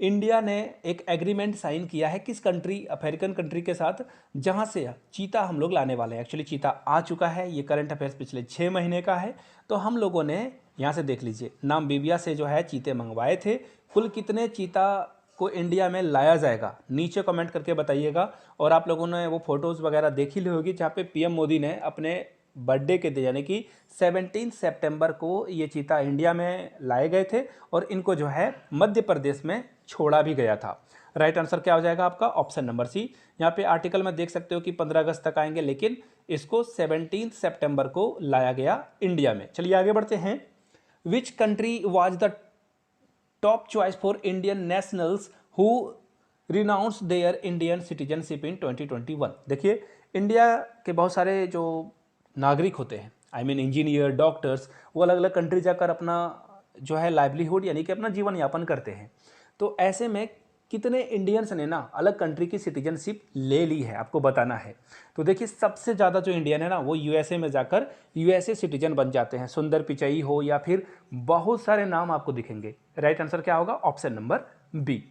इंडिया ने एक एग्रीमेंट साइन किया है किस कंट्री, अफ्रीकन कंट्री के साथ, जहां से चीता हम लोग लाने वाले हैं। एक्चुअली चीता आ चुका है, ये करंट अफेयर्स पिछले 6 महीने का है। तो हम लोगों ने यहाँ से देख लीजिए, नामीबिया से जो है चीते मंगवाए थे। कुल कितने चीता को इंडिया में लाया जाएगा, नीचे कमेंट करके बताइएगा। और आप लोगों ने वो फोटोज़ वगैरह देखी ली होगी जहाँ पे पीएम मोदी ने अपने बर्थडे के दिन यानी कि 17 सितंबर को ये चीता इंडिया में लाए गए थे और इनको जो है मध्य प्रदेश में छोड़ा भी गया था। राइट आंसर क्या हो जाएगा आपका? Option number C. यहाँ पे आर्टिकल में देख सकते हो कि 15 अगस्त तक आएंगे, लेकिन इसको 17 सितंबर को लाया गया इंडिया में। चलिए आगे बढ़ते हैं। Which country was the top choice for Indian nationals who renounce their Indian citizenship in 2021? देखिए इंडिया के बहुत सारे जो नागरिक होते हैं, आई मीन इंजीनियर, डॉक्टर्स, वो अलग अलग कंट्री जाकर अपना जो है लाइवलीहुड यानी कि अपना जीवन यापन करते हैं। तो ऐसे में कितने इंडियंस ने ना अलग कंट्री की सिटीजनशिप ले ली है, आपको बताना है। तो देखिए सबसे ज़्यादा जो इंडियन है ना वो यूएसए में जाकर यूएसए सिटीजन बन जाते हैं। सुंदर पिचई हो या फिर बहुत सारे नाम आपको दिखेंगे। राइट आंसर क्या होगा? Option number B.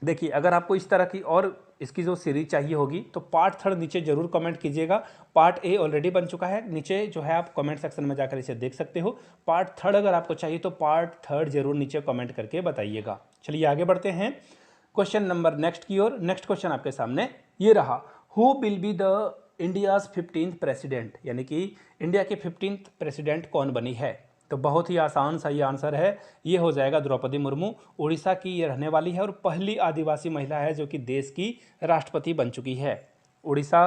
देखिए अगर आपको इस तरह की और इसकी जो सीरीज चाहिए होगी तो पार्ट 3 नीचे जरूर कमेंट कीजिएगा। पार्ट ए ऑलरेडी बन चुका है, नीचे जो है आप कमेंट सेक्शन में जाकर इसे देख सकते हो। पार्ट 3 अगर आपको चाहिए तो पार्ट 3 जरूर नीचे कमेंट करके बताइएगा। चलिए आगे बढ़ते हैं क्वेश्चन नंबर नेक्स्ट की ओर। नेक्स्ट क्वेश्चन आपके सामने ये रहा। Who will be the India's 15th president, यानी कि इंडिया के 15th प्रेसिडेंट कौन बनी है? तो बहुत ही आसान सही आंसर है, ये हो जाएगा द्रौपदी मुर्मू। उड़ीसा की ये रहने वाली है और पहली आदिवासी महिला है जो कि देश की राष्ट्रपति बन चुकी है। उड़ीसा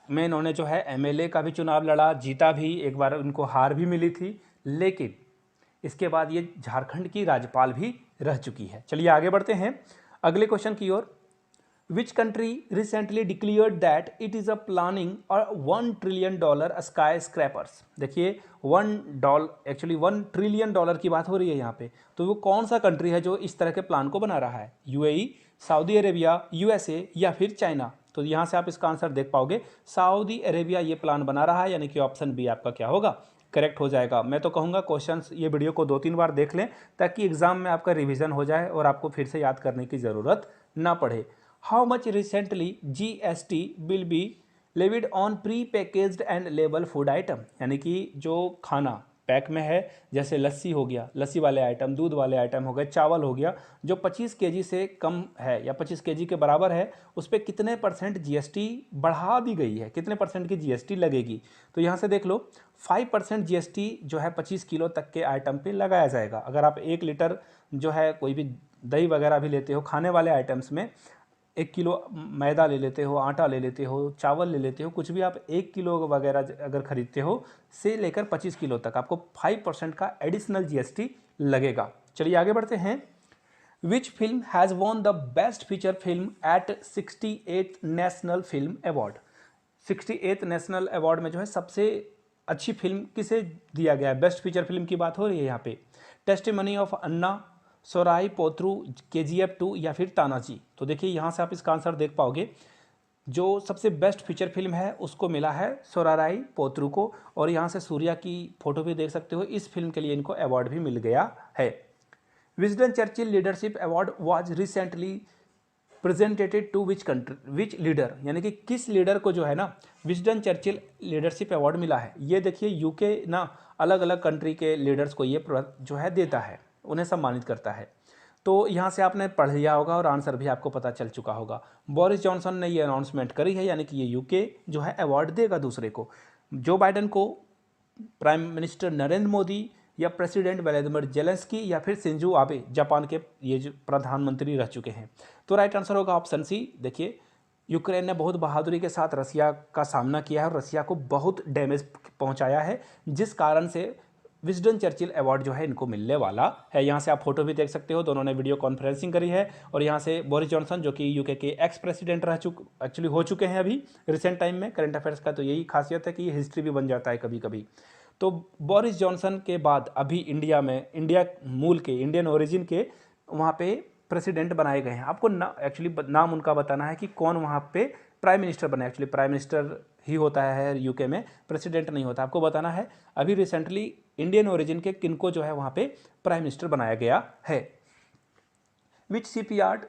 में इन्होंने जो है एमएलए का भी चुनाव लड़ा, जीता भी, एक बार उनको हार भी मिली थी, लेकिन इसके बाद ये झारखंड की राज्यपाल भी रह चुकी है। चलिए आगे बढ़ते हैं अगले क्वेश्चन की ओर। Which country recently declared that it is a planning or $1 trillion skyscrapers? देखिए $1 ट्रिलियन की बात हो रही है यहाँ पे। तो वो कौन सा कंट्री है जो इस तरह के प्लान को बना रहा है? यूएई, सऊदी अरेबिया, यूएसए या फिर चाइना? तो यहाँ से आप इसका आंसर देख पाओगे, सऊदी अरेबिया ये प्लान बना रहा है, यानी कि ऑप्शन बी आपका क्या होगा? करेक्ट हो जाएगा। मैं तो कहूँगा क्वेश्चंस ये वीडियो को 2-3 बार देख लें ताकि एग्जाम में आपका रिवीजन हो जाए और आपको फिर से याद करने की ज़रूरत ना पड़े। How much recently GST will be levied on pre-packaged and label food item? यानी कि जो खाना पैक में है, जैसे लस्सी हो गया, लस्सी वाले आइटम, दूध वाले आइटम हो गए, चावल हो गया, जो 25 केजी से कम है या 25 केजी के बराबर है, उस पर कितने % जीएसटी बढ़ा दी गई है, कितने % की जीएसटी लगेगी। तो यहाँ से देख लो 5% जीएसटी जो है 25 किलो तक के आइटम पे लगाया जाएगा। अगर आप 1 लीटर जो है कोई भी दही वगैरह भी लेते हो, खाने वाले आइटम्स में 1 किलो मैदा ले लेते हो, आटा ले लेते हो, चावल ले लेते हो, कुछ भी आप 1 किलो वगैरह अगर खरीदते हो से लेकर 25 किलो तक आपको 5% का एडिशनल जीएसटी लगेगा। चलिए आगे बढ़ते हैं। Which film has won the best feature film at 68th national film award. 68th national award में जो है सबसे अच्छी फिल्म किसे दिया गया है? बेस्ट फीचर फिल्म की बात हो रही है यहाँ पे। Testimony of Anna, Soorarai Pottru, KGF 2 या फिर तानाजी। तो देखिए यहाँ से आप इसका आंसर देख पाओगे, जो सबसे बेस्ट फीचर फिल्म है उसको मिला है सोराराई पोत्रू को, और यहाँ से सूर्या की फोटो भी देख सकते हो। इस फिल्म के लिए इनको अवार्ड भी मिल गया है। Winston Churchill leadership award was recently presented to which country, which leader, यानी कि किस लीडर को जो है ना विंस्टन चर्चिल लीडरशिप अवार्ड मिला है। ये देखिए यूके ना अलग अलग कंट्री के लीडर्स को ये जो है देता है, उन्हें सम्मानित करता है। तो यहाँ से आपने पढ़ लिया होगा और आंसर भी आपको पता चल चुका होगा। बोरिस जॉनसन ने ये अनाउंसमेंट करी है, यानी कि ये यूके जो है अवार्ड देगा दूसरे को। जो बाइडन को प्राइम मिनिस्टर नरेंद्र मोदी या प्रेसिडेंट व्लादिमीर जेलेंस्की या फिर शिंजो आबे, जापान के ये जो प्रधानमंत्री रह चुके हैं। तो राइट आंसर होगा ऑप्शन सी। देखिए यूक्रेन ने बहुत बहादुरी के साथ रसिया का सामना किया है और रसिया को बहुत डैमेज पहुंचाया है, जिस कारण से विंस्टन चर्चिल अवार्ड जो है इनको मिलने वाला है। यहाँ से आप फोटो भी देख सकते हो, दोनों ने वीडियो कॉन्फ्रेंसिंग करी है। और यहाँ से बोरिस जॉनसन जो कि यूके के एक्स प्रेसिडेंट एक्चुअली हो चुके हैं अभी रिसेंट टाइम में। करंट अफेयर्स का तो यही खासियत है कि ये हिस्ट्री भी बन जाता है कभी कभी। तो बोरिस जॉनसन के बाद अभी इंडिया में, इंडिया मूल के, इंडियन ओरिजिन के वहाँ पे प्रेसिडेंट बनाए गए हैं। आपको एक्चुअली नाम उनका बताना है कि कौन वहाँ पे प्राइम मिनिस्टर बना है। एक्चुअली प्राइम मिनिस्टर ही होता है यूके में, प्रेसिडेंट नहीं होता। आपको बताना है अभी रिसेंटली इंडियन ओरिजिन के किनको जो है वहाँ पे प्राइम मिनिस्टर बनाया गया है। Which shipyard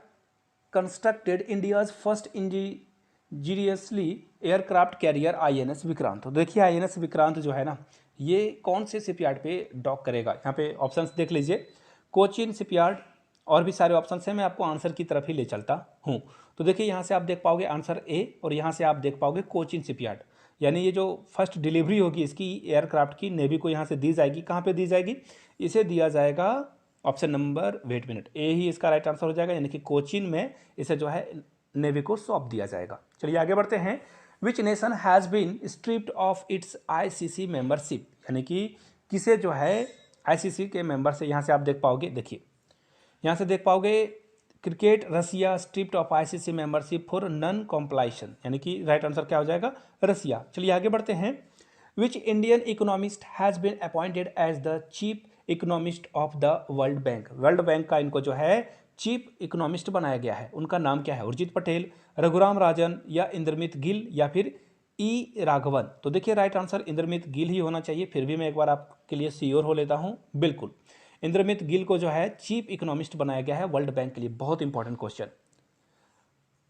constructed India's first indigenously aircraft carrier INS Vikrant. तो देखिए INS विक्रांत जो है ना, ये कौन से शिपयार्ड पे डॉक करेगा? यहाँ पे ऑप्शंस देख लीजिए, कोचिन शिपयार्ड, और भी सारे ऑप्शंस हैं, मैं आपको आंसर की तरफ ही ले चलता हूँ। तो देखिए यहाँ से आप देख पाओगे आंसर ए, और यहाँ से आप देख पाओगे कोचिन शिपयार्ड। यानी ये जो फर्स्ट डिलीवरी होगी इसकी एयरक्राफ्ट की, नेवी को यहाँ से दी जाएगी। कहाँ पे दी जाएगी? इसे दिया जाएगा ऑप्शन नंबर, वेट मिनट, ए ही इसका राइट आंसर हो जाएगा, यानी कि कोचिन में इसे जो है नेवी को सौंप दिया जाएगा। चलिए आगे बढ़ते हैं। Which nation has been stripped of its ICC membership, यानी कि किसे जो है ICC के मेंबर से, यहाँ से आप देख पाओगे, देखिए यहाँ से देख पाओगे cricket Russia stripped of ICC membership for non compliance, यानी कि राइट आंसर क्या हो जाएगा? रसिया। चलिए आगे बढ़ते हैं। Which Indian economist has been appointed as the chief economist of the world bank. World bank का इनको जो है चीफ इकोनॉमिस्ट बनाया गया है, उनका नाम क्या है? उर्जित पटेल, रघुराम राजन या इंद्रमित गिल या फिर E राघवन। तो देखिए राइट आंसर इंद्रमित गिल ही होना चाहिए। फिर भी मैं एक बार आपके लिए श्योर हो लेता हूँ, बिल्कुल इंद्रमित गिल को जो है चीफ इकोनॉमिस्ट बनाया गया है वर्ल्ड बैंक के लिए। बहुत important question.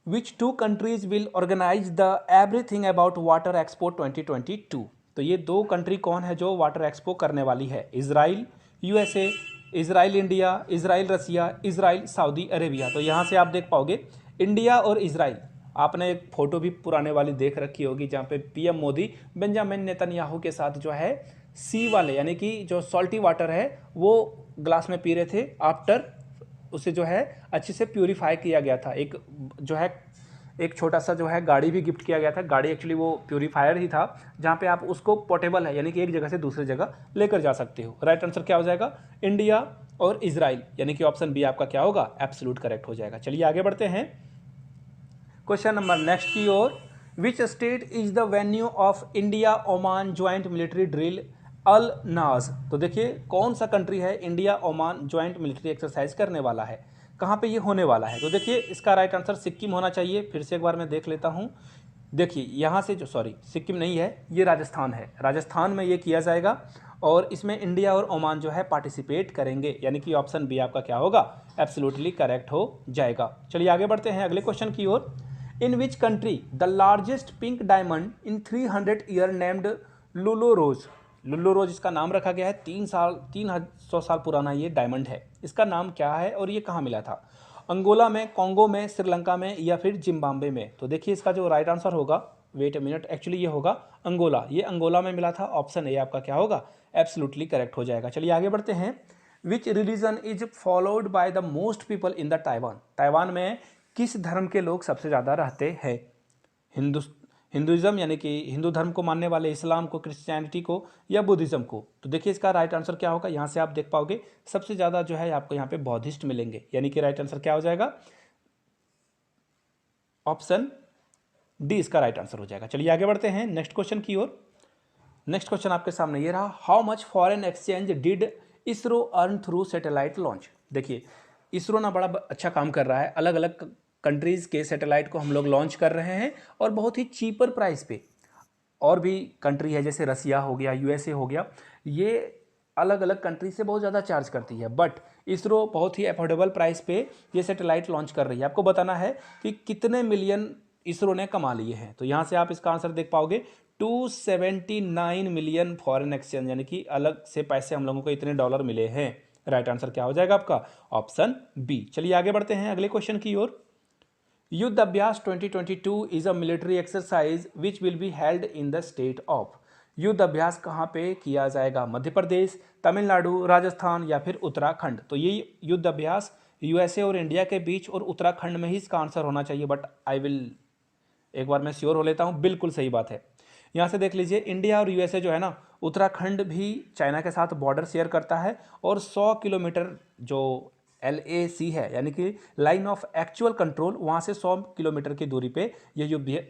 Which 2 countries will organize the everything about water expo 2022। तो ये 2 कंट्री कौन है जो वाटर एक्सपो करने वाली है? Israel USA, Israel India, Israel Russia, Israel Saudi Arabia. तो यहाँ से आप देख पाओगे इंडिया और इजराइल। आपने एक फ़ोटो भी पुराने वाली देख रखी होगी जहाँ पे PM मोदी बेंजामिन नेतन्याहू के साथ जो है सी वाले, यानी कि जो सॉल्टी वाटर है वो ग्लास में पी रहे थे। आफ्टर उसे जो है अच्छे से प्यूरीफाई किया गया था। एक जो है एक छोटा सा जो है गाड़ी भी गिफ्ट किया गया था। गाड़ी एक्चुअली वो प्यूरीफायर ही था, जहाँ पे आप उसको पोर्टेबल है, यानी कि एक जगह से दूसरी जगह लेकर जा सकते हो। राइट आंसर क्या हो जाएगा? इंडिया और इजराइल, यानी कि ऑप्शन बी आपका क्या होगा? एब्सोल्यूट करेक्ट हो जाएगा। चलिए आगे बढ़ते हैं क्वेश्चन नंबर नेक्स्ट की ओर। Which state is the venue of India Oman joint military drill al najah. तो देखिए कौन सा कंट्री है India Oman joint military exercise करने वाला है, कहाँ पे ये होने वाला है? तो देखिए इसका राइट आंसर सिक्किम होना चाहिए। फिर से एक बार मैं देख लेता हूँ। देखिए यहाँ से जो, सॉरी सिक्किम नहीं है, ये राजस्थान है। राजस्थान में ये किया जाएगा और इसमें इंडिया और ओमान जो है पार्टिसिपेट करेंगे, यानी कि ऑप्शन बी आपका क्या होगा? एब्सोल्युटली करेक्ट हो जाएगा। चलिए आगे बढ़ते हैं अगले क्वेश्चन की ओर। In which country the largest pink diamond in 300 year named Lulo Rose. Lulo Rose इसका नाम रखा गया है। 300 साल पुराना ये डायमंड है। इसका नाम क्या है और ये कहाँ मिला था? अंगोला में, कॉन्गो में, श्रीलंका में या फिर जिम्बाब्वे में? तो देखिए इसका जो राइट आंसर होगा, वेट अ मिनट, एक्चुअली ये होगा अंगोला। ये अंगोला में मिला था। ऑप्शन ए आपका क्या होगा? एब्सोल्युटली करेक्ट हो जाएगा। चलिए आगे बढ़ते हैं। विच religion is followed by the most people in the Taiwan? Taiwan में किस धर्म के लोग सबसे ज़्यादा रहते हैं? हिंदुइज्म यानी कि हिंदू धर्म को मानने वाले, इस्लाम को, क्रिश्चियनिटी को या बुद्धिज्म को? तो देखिए इसका राइट आंसर क्या होगा, यहाँ से आप देख पाओगे सबसे ज़्यादा जो है आपको यहाँ पे बौद्धिस्ट मिलेंगे, यानी कि राइट आंसर क्या हो जाएगा? ऑप्शन डी इसका राइट आंसर हो जाएगा। चलिए आगे बढ़ते हैं नेक्स्ट क्वेश्चन की ओर। नेक्स्ट क्वेश्चन आपके सामने ये रहा, how much foreign exchange did ISRO earn through satellite launch? देखिए इसरो ना बड़ा अच्छा काम कर रहा है, अलग अलग कंट्रीज़ के सैटेलाइट को हम लोग लॉन्च कर रहे हैं और बहुत ही चीपर प्राइस पे। और भी कंट्री है जैसे रसिया हो गया, यूएसए हो गया, ये अलग अलग कंट्री से बहुत ज़्यादा चार्ज करती है, बट इसरो बहुत ही अफोर्डेबल प्राइस पे ये सैटेलाइट लॉन्च कर रही है। आपको बताना है कि कितने मिलियन इसरो ने कमा लिए हैं। तो यहाँ से आप इसका आंसर देख पाओगे, 279 मिलियन फॉरेन एक्सचेंज, यानी कि अलग से पैसे हम लोगों को इतने डॉलर मिले हैं। राइट आंसर क्या हो जाएगा आपका? Option B. चलिए आगे बढ़ते हैं अगले क्वेश्चन की ओर। युद्ध अभ्यास 2022 is a military exercise which will be held in the state of? युद्ध अभ्यास कहाँ पे किया जाएगा? मध्य प्रदेश, तमिलनाडु, राजस्थान या फिर उत्तराखंड? तो ये युद्ध अभ्यास यूएसए और इंडिया के बीच और उत्तराखंड में ही इसका आंसर होना चाहिए, बट आई विल एक बार मैं श्योर हो लेता हूँ। बिल्कुल सही बात है। यहाँ से देख लीजिए, इंडिया और यूएसए जो है ना, उत्तराखंड भी चाइना के साथ बॉर्डर शेयर करता है और 100 किलोमीटर जो LAC है, यानी कि लाइन ऑफ एक्चुअल कंट्रोल, वहाँ से 100 किलोमीटर की दूरी पे ये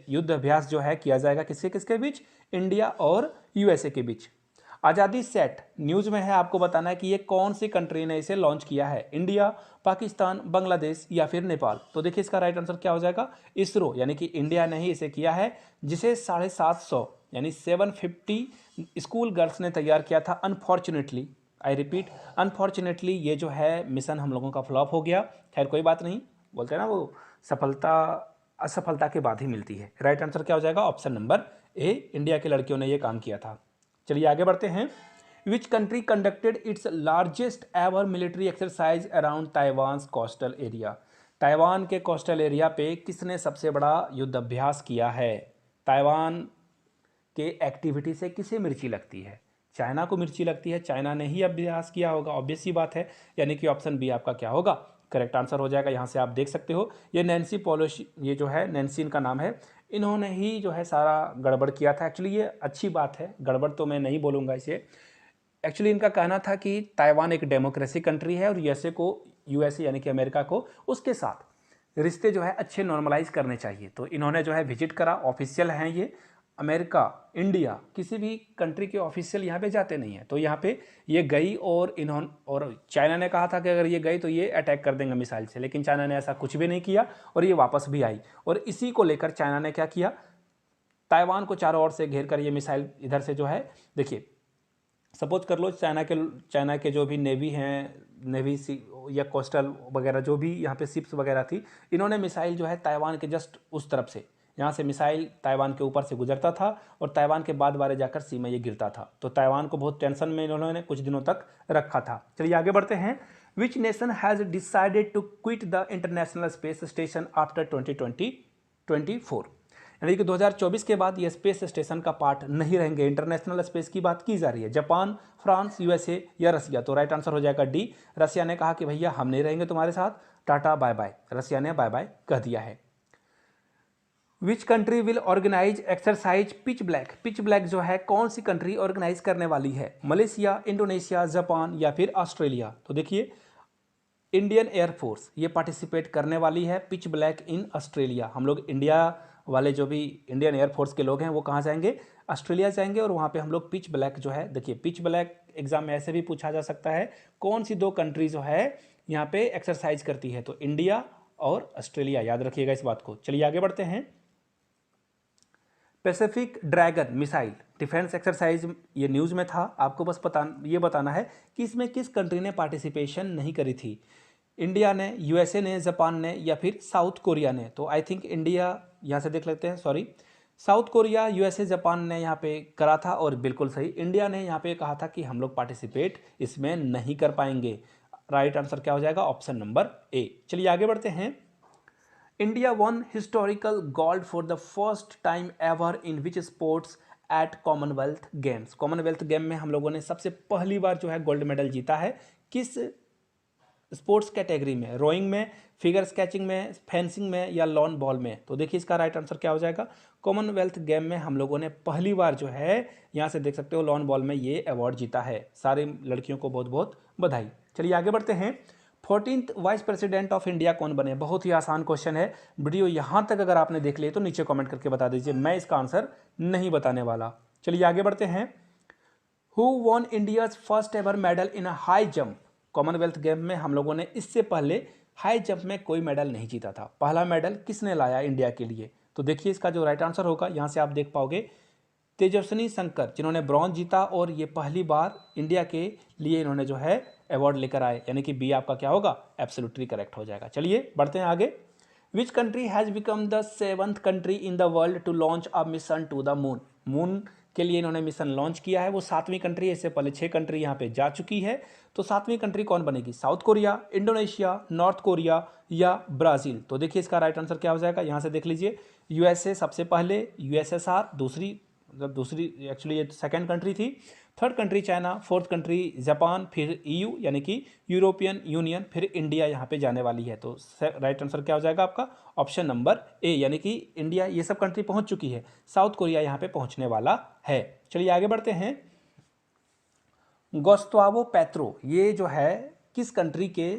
युद्ध अभ्यास जो है किया जाएगा। किसके किसके बीच? इंडिया और यूएसए के बीच। आज़ादी सेट न्यूज़ में है, आपको बताना है कि ये कौन सी कंट्री ने इसे लॉन्च किया है? इंडिया, पाकिस्तान, बांग्लादेश या फिर नेपाल? तो देखिए इसका राइट आंसर क्या हो जाएगा? इसरो, यानी कि इंडिया ने ही इसे किया है, जिसे 750 यानी 750 स्कूल गर्ल्स ने तैयार किया था। अनफॉर्चुनेटली, आई रिपीट, अनफॉर्चुनेटली ये जो है मिशन हम लोगों का फ्लॉप हो गया। खैर कोई बात नहीं, बोलते हैं ना वो सफलता असफलता के बाद ही मिलती है। राइट आंसर क्या हो जाएगा? ऑप्शन नंबर ए, इंडिया के लड़कियों ने ये काम किया था। चलिए आगे बढ़ते हैं। Which country conducted its largest ever military exercise around Taiwan coastal area? Taiwan के कोस्टल एरिया पे किसने सबसे बड़ा युद्ध अभ्यास किया है? ताइवान के एक्टिविटी से किसे मिर्ची लगती है? चाइना को मिर्ची लगती है, चाइना ने ही अभ्यास किया होगा, ऑब्वियस सी बात है, यानी कि ऑप्शन बी आपका क्या होगा? करेक्ट आंसर हो जाएगा। यहाँ से आप देख सकते हो, ये नैन्सी पेलोसी, ये जो है नैन्सी इनका नाम है, इन्होंने ही जो है सारा गड़बड़ किया था। एक्चुअली ये अच्छी बात है, गड़बड़ तो मैं नहीं बोलूँगा इसे। एक्चुअली इनका कहना था कि ताइवान एक डेमोक्रेसी कंट्री है और यूएसए यानी कि अमेरिका को उसके साथ रिश्ते जो है अच्छे नॉर्मलाइज करने चाहिए। तो इन्होंने जो है विजिट करा, ऑफिशियल हैं ये, अमेरिका, इंडिया, किसी भी कंट्री के ऑफिशियल यहाँ पे जाते नहीं हैं। तो यहाँ पे ये गई और चाइना ने कहा था कि अगर ये गई तो ये अटैक कर देंगे मिसाइल से, लेकिन चाइना ने ऐसा कुछ भी नहीं किया और ये वापस भी आई। और इसी को लेकर चाइना ने क्या किया? ताइवान को चारों ओर से घेर कर ये मिसाइल इधर से जो है, देखिए सपोज कर लो चाइना के जो भी नेवी हैं, नेवी या कोस्टल वगैरह जो भी यहाँ पे शिप्स वगैरह थी, इन्होंने मिसाइल जो है ताइवान के जस्ट उस तरफ से, यहाँ से मिसाइल ताइवान के ऊपर से गुजरता था और ताइवान के बाद बारे जाकर सी में ये गिरता था। तो ताइवान को बहुत टेंशन में इन्होंने कुछ दिनों तक रखा था। चलिए आगे बढ़ते हैं। Which nation has decided to quit the international space station after 2024? यानी कि 2024 के बाद ये स्पेस स्टेशन का पार्ट नहीं रहेंगे। इंटरनेशनल स्पेस की बात की जा रही है। जापान, फ्रांस, यूएसए या रसिया? तो राइट आंसर हो जाएगा डी, रसिया ने कहा कि भैया हम नहीं रहेंगे तुम्हारे साथ, टाटा बाय बाय। रसिया ने बाय बाय कह दिया है। Which country will organize exercise pitch black? Pitch black जो है कौन सी कंट्री ऑर्गेनाइज करने वाली है? मलेशिया, इंडोनेशिया, जापान या फिर ऑस्ट्रेलिया? तो देखिए इंडियन एयरफोर्स ये पार्टिसिपेट करने वाली है पिच ब्लैक इन ऑस्ट्रेलिया। हम लोग इंडिया वाले जो भी इंडियन एयरफोर्स के लोग हैं वो कहाँ जाएंगे? ऑस्ट्रेलिया जाएंगे और वहाँ पे हम लोग पिच ब्लैक जो है, देखिए पिच ब्लैक एग्जाम में ऐसे भी पूछा जा सकता है, कौन सी दो कंट्री जो है यहाँ पे एक्सरसाइज करती है? तो इंडिया और ऑस्ट्रेलिया, याद रखिएगा इस बात को। चलिए आगे बढ़ते हैं। Pacific dragon missile defence exercise ये न्यूज़ में था, आपको बस ये बताना है कि इसमें किस कंट्री ने पार्टिसिपेशन नहीं करी थी? इंडिया ने, यूएसए ने, जापान ने या फिर साउथ कोरिया ने? तो आई थिंक इंडिया, यहाँ से देख लेते हैं, sorry, south Korea, USA, Japan ने यहाँ पे करा था और बिल्कुल सही। इंडिया ने यहाँ पे कहा था कि हम लोग पार्टिसिपेट इसमें नहीं कर पाएंगे। राइट आंसर क्या हो जाएगा? ऑप्शन नंबर ए। चलिए आगे बढ़ते हैं। India one historical gold for the first time ever in which sports eight Commonwealth games. Commonwealth game में हम लोगों ने सबसे पहली बार जो है गोल्ड मेडल जीता है, किस स्पोर्ट्स कैटेगरी में? रोइंग में, फिगर स्केचिंग में, फेंसिंग में या लॉन बॉल में? तो देखिए इसका राइट आंसर क्या हो जाएगा? कॉमनवेल्थ गेम में हम लोगों ने पहली बार जो है, यहाँ से देख सकते हो लॉन बॉल में ये अवार्ड जीता है। सारी लड़कियों को बहुत बहुत बधाई। चलिए आगे बढ़ते हैं। 14th vice president of India कौन बने? बहुत ही आसान क्वेश्चन है। वीडियो यहाँ तक अगर आपने देख लिया तो नीचे कॉमेंट करके बता दीजिए, मैं इसका आंसर नहीं बताने वाला। चलिए आगे बढ़ते हैं। Who won India's first ever medal in high jump? Commonwealth game में हम लोगों ने इससे पहले हाई जंप में कोई मेडल नहीं जीता था। पहला मेडल किसने लाया इंडिया के लिए? तो देखिए इसका जो राइट आंसर होगा, यहाँ से आप देख पाओगे तेजस्विनी शंकर, जिन्होंने ब्रॉन्ज जीता और ये पहली बार इंडिया के लिए इन्होंने जो है अवार्ड लेकर आए, यानी कि बी आपका क्या होगा? एब्सोल्युटली करेक्ट हो जाएगा। चलिए बढ़ते हैं आगे। Which country has become the 7th country in the world to launch a mission to the moon? Moon के लिए इन्होंने मिशन लॉन्च किया है, वो 7वीं कंट्री है। इससे पहले 6 कंट्री यहाँ पे जा चुकी है, तो 7वीं कंट्री कौन बनेगी? South Korea, Indonesia, north Korea या ब्राज़ील? तो देखिए इसका राइट आंसर क्या हो जाएगा? यहाँ से देख लीजिए, यूएसए सबसे पहले, यूएसएसआर दूसरी, मतलब दूसरी एक्चुअली ये सेकंड कंट्री थी, third country China, fourth country Japan, फिर ईयू यानी कि यूरोपियन यूनियन, फिर इंडिया यहाँ पे जाने वाली है। तो राइट आंसर क्या हो जाएगा आपका? ऑप्शन नंबर ए, यानी कि इंडिया, ये सब कंट्री पहुँच चुकी है, साउथ कोरिया यहाँ पे पहुँचने वाला है। चलिए आगे बढ़ते हैं। गुस्तावो पेट्रो ये जो है किस कंट्री के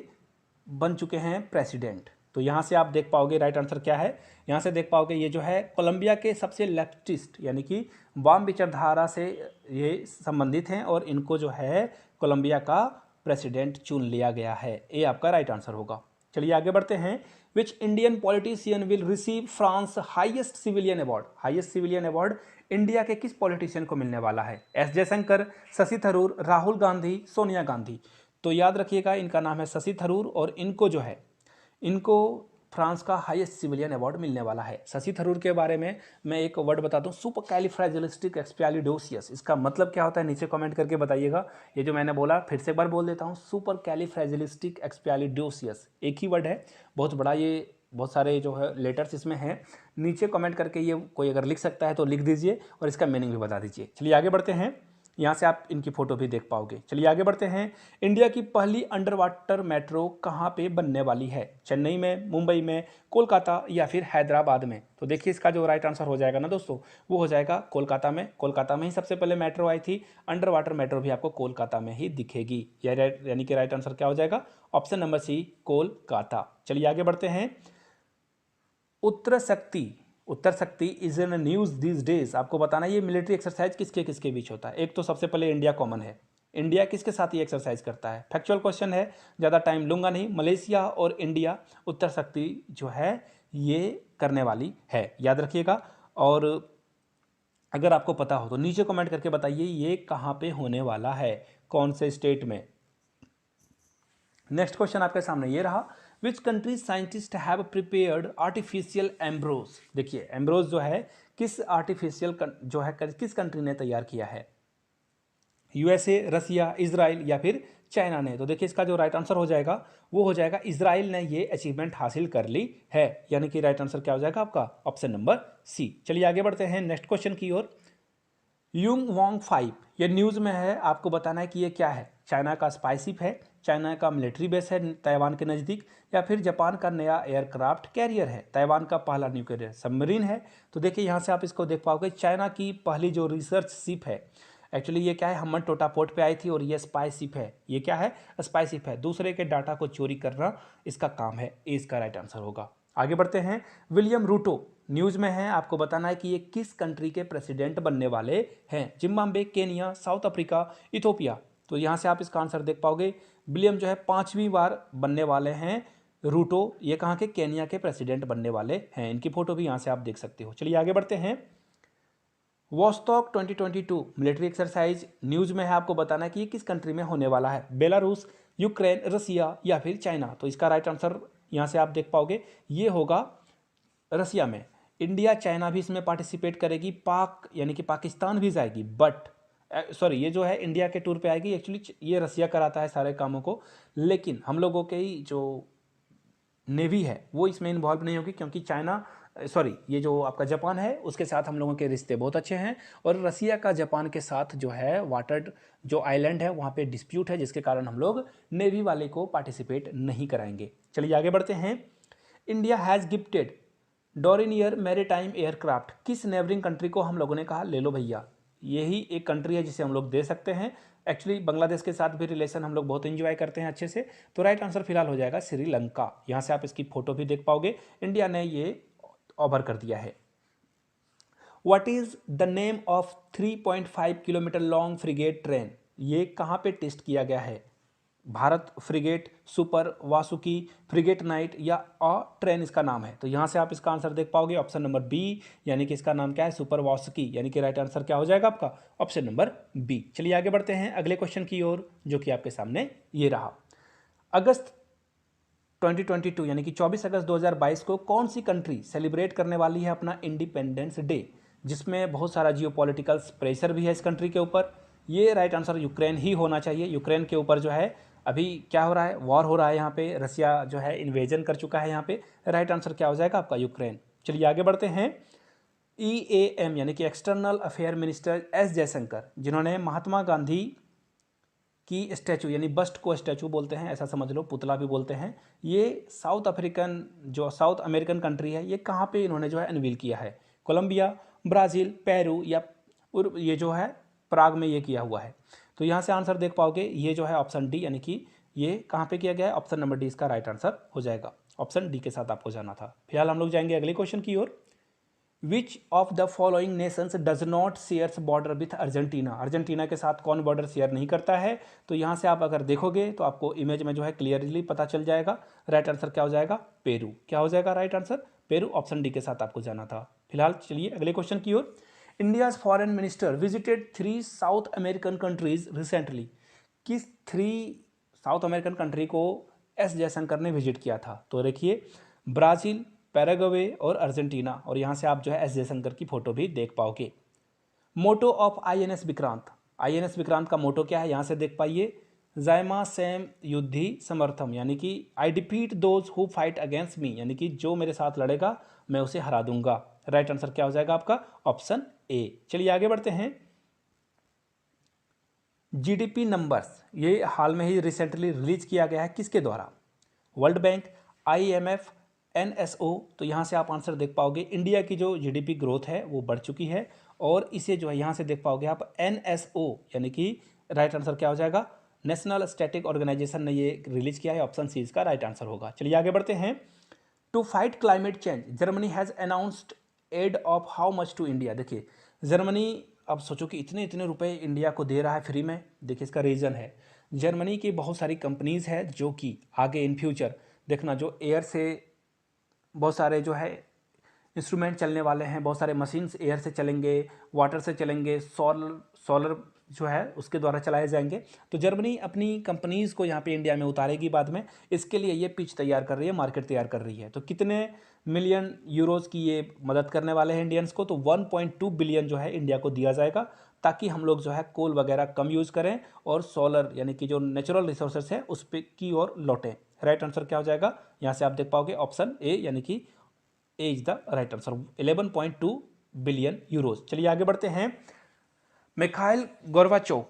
बन चुके हैं प्रेसिडेंट? तो यहाँ से आप देख पाओगे राइट आंसर क्या है। यहाँ से देख पाओगे ये जो है कोलंबिया के सबसे लेफ्टिस्ट यानी कि वाम विचारधारा से ये संबंधित हैं और इनको जो है कोलंबिया का प्रेसिडेंट चुन लिया गया है। ये आपका राइट आंसर होगा। चलिए आगे बढ़ते हैं। Which Indian politician will receive France highest civilian award? Highest civilian award India के किस पॉलिटिशियन को मिलने वाला है? एस जयशंकर, शशि थरूर, राहुल गांधी, सोनिया गांधी? तो याद रखिएगा इनका नाम है शशि थरूर और इनको जो है, इनको फ्रांस का हाईएस्ट सिविलियन अवार्ड मिलने वाला है। शशि थरूर के बारे में मैं एक वर्ड बता दूं, सुपर कैलिफ्रैजिलिस्टिक एक्सपियालिडोसियस। इसका मतलब क्या होता है नीचे कमेंट करके बताइएगा। ये जो मैंने बोला फिर से एक बार बोल देता हूं, सुपर कैलिफ्रैजिलिस्टिक एक्सपियालिडोसियस एक ही वर्ड है, बहुत बड़ा, ये बहुत सारे जो है लेटर्स इसमें हैं। नीचे कमेंट करके ये कोई अगर लिख सकता है तो लिख दीजिए और इसका मीनिंग भी बता दीजिए। चलिए आगे बढ़ते हैं। यहाँ से आप इनकी फ़ोटो भी देख पाओगे। चलिए आगे बढ़ते हैं। इंडिया की पहली अंडर वाटर मेट्रो कहाँ पे बनने वाली है? चेन्नई में, मुंबई में, कोलकाता या फिर हैदराबाद में? तो देखिए इसका जो राइट आंसर हो जाएगा ना दोस्तों, वो हो जाएगा कोलकाता में। कोलकाता में ही सबसे पहले मेट्रो आई थी। अंडर वाटर मेट्रो भी आपको कोलकाता में ही दिखेगी। यानी कि राइट आंसर क्या हो जाएगा? Option number C, Kolkata. चलिए आगे बढ़ते हैं। Uttar Shakti is in news these days. आपको बताना ये मिलिट्री एक्सरसाइज किसके किसके बीच होता है? एक तो सबसे पहले इंडिया कॉमन है, इंडिया किसके साथ ये एक्सरसाइज करता है? फैक्चुअल क्वेश्चन है, ज़्यादा टाइम लूंगा नहीं। मलेशिया और इंडिया उत्तर शक्ति जो है ये करने वाली है, याद रखिएगा। और अगर आपको पता हो तो नीचे कमेंट करके बताइए ये कहाँ पे होने वाला है, कौन से स्टेट में। नेक्स्ट क्वेश्चन आपके सामने ये रहा। Which country scientist have prepared artificial Ambrose? देखिए एम्ब्रोज जो है किस आर्टिफिशियल जो है किस कंट्री ने तैयार किया है? यूएसए, रसिया, इजराइल या फिर चाइना ने? तो देखिए इसका जो राइट आंसर हो जाएगा वो हो जाएगा इजराइल ने ये अचीवमेंट हासिल कर ली है, यानी कि राइट आंसर क्या हो जाएगा आपका? Option number C. चलिए आगे बढ़ते हैं नेक्स्ट क्वेश्चन की ओर। यूंग वांग 5 ये न्यूज़ में है, आपको बताना है कि ये क्या है? चाइना का स्पाई शिप है, चाइना का मिलिट्री बेस है ताइवान के नज़दीक, या फिर जापान का नया एयरक्राफ्ट कैरियर है, ताइवान का पहला न्यूक्लियर सबमरीन है? तो देखिए यहाँ से आप इसको देख पाओगे, चाइना की पहली जो रिसर्च शिप है, एक्चुअली ये क्या है, हम्मन टोटा पोर्ट पे आई थी और ये स्पाई शिप है। ये क्या है? स्पाई शिप है, दूसरे के डाटा को चोरी करना इसका काम है। ये इसका राइट आंसर होगा। आगे बढ़ते हैं। विलियम रूटो न्यूज़ में है, आपको बताना है कि ये किस कंट्री के प्रेसिडेंट बनने वाले हैं? Zimbabwe, Kenya, south Africa, Ethiopia? तो यहाँ से आप इसका आंसर देख पाओगे। विलियम जो है 5वीं बार बनने वाले हैं रूटो, ये कहाँ के? केनिया के प्रेसिडेंट बनने वाले हैं। इनकी फोटो भी यहाँ से आप देख सकते हो। चलिए आगे बढ़ते हैं। वोस्टॉक 2022 मिलिट्री एक्सरसाइज न्यूज़ में है, आपको बताना है कि ये किस कंट्री में होने वाला है? बेलारूस, यूक्रेन, रसिया या फिर चाइना? तो इसका राइट आंसर यहाँ से आप देख पाओगे ये होगा रसिया में। इंडिया चाइना भी इसमें पार्टिसिपेट करेगी, पाक यानी कि पाकिस्तान भी जाएगी, बट सॉरी ये जो है इंडिया के टूर पे आएगी, एक्चुअली ये रसिया कराता है सारे कामों को, लेकिन हम लोगों के ही जो नेवी है वो इसमें इन्वॉल्व नहीं होगी, क्योंकि चाइना सॉरी ये जो आपका जापान है उसके साथ हम लोगों के रिश्ते बहुत अच्छे हैं, और रसिया का जापान के साथ जो है वाटर जो आइलैंड है वहाँ पे डिस्प्यूट है, जिसके कारण हम लोग नेवी वाले को पार्टिसिपेट नहीं कराएंगे। चलिए आगे बढ़ते हैं। India has gifted Dornier maritime aircraft, किस नेबरिंग कंट्री को हम लोगों ने कहा ले लो भैया, यही एक कंट्री है जिसे हम लोग दे सकते हैं। एक्चुअली बांग्लादेश के साथ भी रिलेशन हम लोग बहुत एंजॉय करते हैं अच्छे से, तो राइट आंसर फिलहाल हो जाएगा श्रीलंका। यहाँ से आप इसकी फोटो भी देख पाओगे, इंडिया ने ये ऑफर कर दिया है। What is the name of 3.5 kilometre long frigate train, ये कहाँ पे टेस्ट किया गया है? Bharat frigate, super Vasuki, frigate night या अ ट्रेन इसका नाम है। तो यहाँ से आप इसका आंसर देख पाओगे ऑप्शन नंबर बी, यानी कि इसका नाम क्या है? सुपर वासुकी, यानी कि राइट आंसर क्या हो जाएगा आपका? Option number B. चलिए आगे बढ़ते हैं अगले क्वेश्चन की ओर, जो कि आपके सामने ये रहा। अगस्त 2022 यानी कि 24 अगस्त 2022 को कौन सी कंट्री सेलिब्रेट करने वाली है अपना इंडिपेंडेंस डे, जिसमें बहुत सारा जियोपॉलिटिकल प्रेशर भी है इस कंट्री के ऊपर? ये राइट आंसर यूक्रेन ही होना चाहिए। यूक्रेन के ऊपर जो है अभी क्या हो रहा है? वॉर हो रहा है यहाँ पे, रसिया जो है इन्वेजन कर चुका है यहाँ पे। राइट आंसर क्या हो जाएगा आपका? यूक्रेन। चलिए आगे बढ़ते हैं। EAM यानी कि external affair minister S Jaishankar, जिन्होंने महात्मा गांधी की स्टैचू यानी बस्ट को स्टैचू बोलते हैं, ऐसा समझ लो, पुतला भी बोलते हैं, ये साउथ अमेरिकन कंट्री है, ये कहाँ पे इन्होंने जो है अनवील किया है? कोलंबिया, ब्राज़ील, पेरू या ये जो है प्राग में ये किया हुआ है। तो यहाँ से आंसर देख पाओगे, ये जो है ऑप्शन डी, यानी कि ये कहाँ पे किया गया है? ऑप्शन नंबर डी इसका राइट आंसर हो जाएगा। ऑप्शन डी के साथ आपको जाना था। फिलहाल हम लोग जाएंगे अगले क्वेश्चन की ओर। Which of the following nations does not shares border with Argentina, Argentina के साथ कौन बॉर्डर शेयर नहीं करता है? तो यहाँ से आप अगर देखोगे तो आपको इमेज में जो है क्लियरली पता चल जाएगा। राइट आंसर क्या हो जाएगा? पेरू। क्या हो जाएगा right answer? Peru. Option D के साथ आपको जाना था। फिलहाल चलिए अगले क्वेश्चन की ओर। India's foreign minister visited 3 South American countries recently, किस 3 साउथ अमेरिकन कंट्री को एस जयशंकर ने विजिट किया था? तो देखिए, ब्राज़ील, पैराग्वे और अर्जेंटीना, और यहाँ से आप जो है एस जयशंकर की फोटो भी देख पाओगे। Motto of INS Vikrant, INS Vikrant का मोटो क्या है? यहाँ से देख पाइए, जायमा सेम युद्धि समर्थम, यानी कि I defeat those who fight against me, यानी कि जो मेरे साथ लड़ेगा मैं उसे हरा दूंगा। राइट आंसर क्या हो जाएगा आपका? Option A. चलिए आगे बढ़ते हैं। GDP नंबर्स, ये हाल में ही रिसेंटली रिलीज किया गया है, किसके द्वारा? World bank, IMF, NSO। तो यहाँ से आप आंसर देख पाओगे, इंडिया की जो GDP ग्रोथ है वो बढ़ चुकी है, और इसे जो है यहाँ से देख पाओगे आप NSO, यानी कि राइट आंसर क्या हो जाएगा? नेशनल स्टैटिक ऑर्गेनाइजेशन ने ये रिलीज किया है। ऑप्शन सी इसका राइट आंसर होगा। चलिए आगे बढ़ते हैं। To fight climate change Germany has announced aid of how much to India. देखिए, जर्मनी, अब सोचो कि इतने इतने रुपए इंडिया को दे रहा है फ्री में। देखिए इसका रीज़न है, जर्मनी की बहुत सारी कंपनीज़ है जो कि आगे इन फ्यूचर देखना, जो एयर से बहुत सारे जो है इंस्ट्रूमेंट चलने वाले हैं, बहुत सारे मशीन्स एयर से चलेंगे, वाटर से चलेंगे, सोलर जो है उसके द्वारा चलाए जाएंगे। तो जर्मनी अपनी कंपनीज़ को यहाँ पे इंडिया में उतारेगी बाद में, इसके लिए ये पिच तैयार कर रही है, मार्केट तैयार कर रही है। तो कितने मिलियन यूरोज़ की ये मदद करने वाले हैं इंडियंस को? तो 1.2 बिलियन जो है इंडिया को दिया जाएगा, ताकि हम लोग जो है कोल वगैरह कम यूज़ करें और सोलर यानी कि जो नेचुरल रिसोर्सेस है उस पर की ओर लौटें। राइट आंसर क्या हो जाएगा? यहाँ से आप देख पाओगे ऑप्शन ए, यानी कि A is the right answer, 11.2 billion euros. चलिए आगे बढ़ते हैं। मिखाइल गोर्बाचोव,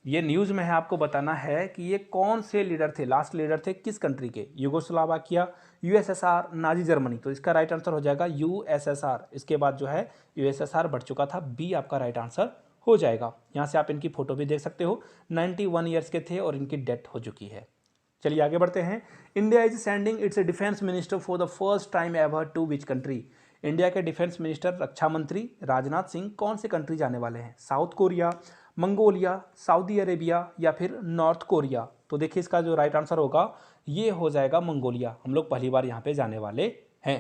ये न्यूज़ में है, आपको बताना है कि ये कौन से लीडर थे, लास्ट लीडर थे किस कंट्री के? Yugoslavia, USSR, Nazi Germany. तो इसका राइट आंसर हो जाएगा USSR। इसके बाद जो है USSR बढ़ चुका था, बी आपका राइट आंसर हो जाएगा। यहाँ से आप इनकी फोटो भी देख सकते हो, 91 ईयर्स के थे और इनकी डेथ हो चुकी है। चलिए आगे बढ़ते हैं। India is sending its defence minister for the first time ever to which country? India के डिफेंस मिनिस्टर रक्षा मंत्री राजनाथ सिंह कौन से कंट्री जाने वाले हैं? South Korea, Mongolia, Saudi Arabia या फिर नॉर्थ कोरिया? तो देखिए इसका जो राइट आंसर होगा ये हो जाएगा मंगोलिया। हम लोग पहली बार यहाँ पे जाने वाले हैं।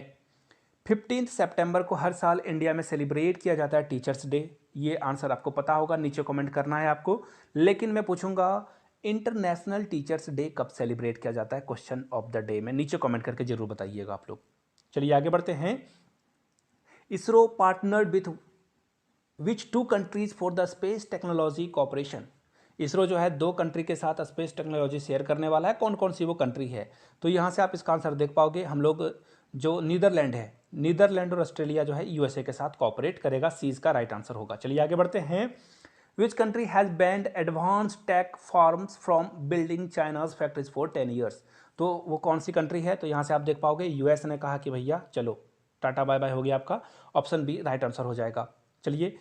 15 सितंबर को हर साल इंडिया में सेलिब्रेट किया जाता है टीचर्स डे। ये आंसर आपको पता होगा, नीचे कमेंट करना है आपको, लेकिन मैं पूछूंगा इंटरनेशनल टीचर्स डे कब सेलिब्रेट किया जाता है? क्वेश्चन ऑफ द डे में नीचे कमेंट करके जरूर बताइएगा आप लोग। चलिए आगे बढ़ते हैं। ISRO partnered with which 2 countries for the space technology cooperation. ISRO जो है 2 कंट्री के साथ स्पेस टेक्नोलॉजी शेयर करने वाला है। कौन कौन सी वो कंट्री है? तो यहाँ से आप इसका आंसर देख पाओगे। हम लोग जो नीदरलैंड है, नीदरलैंड और ऑस्ट्रेलिया जो है यूएसए के साथ कॉपरेट करेगा। सी इसका राइट आंसर होगा। चलिए आगे बढ़ते हैं। Which country has band advance tech forms from building China's factories for 10 years. तो वो कौन सी कंट्री है? तो यहाँ से आप देख पाओगे यूएस ने कहा कि भैया चलो टाटा बाय बाय हो गया आपका। ऑप्शन बी राइट आंसर हो जाएगा। चलिए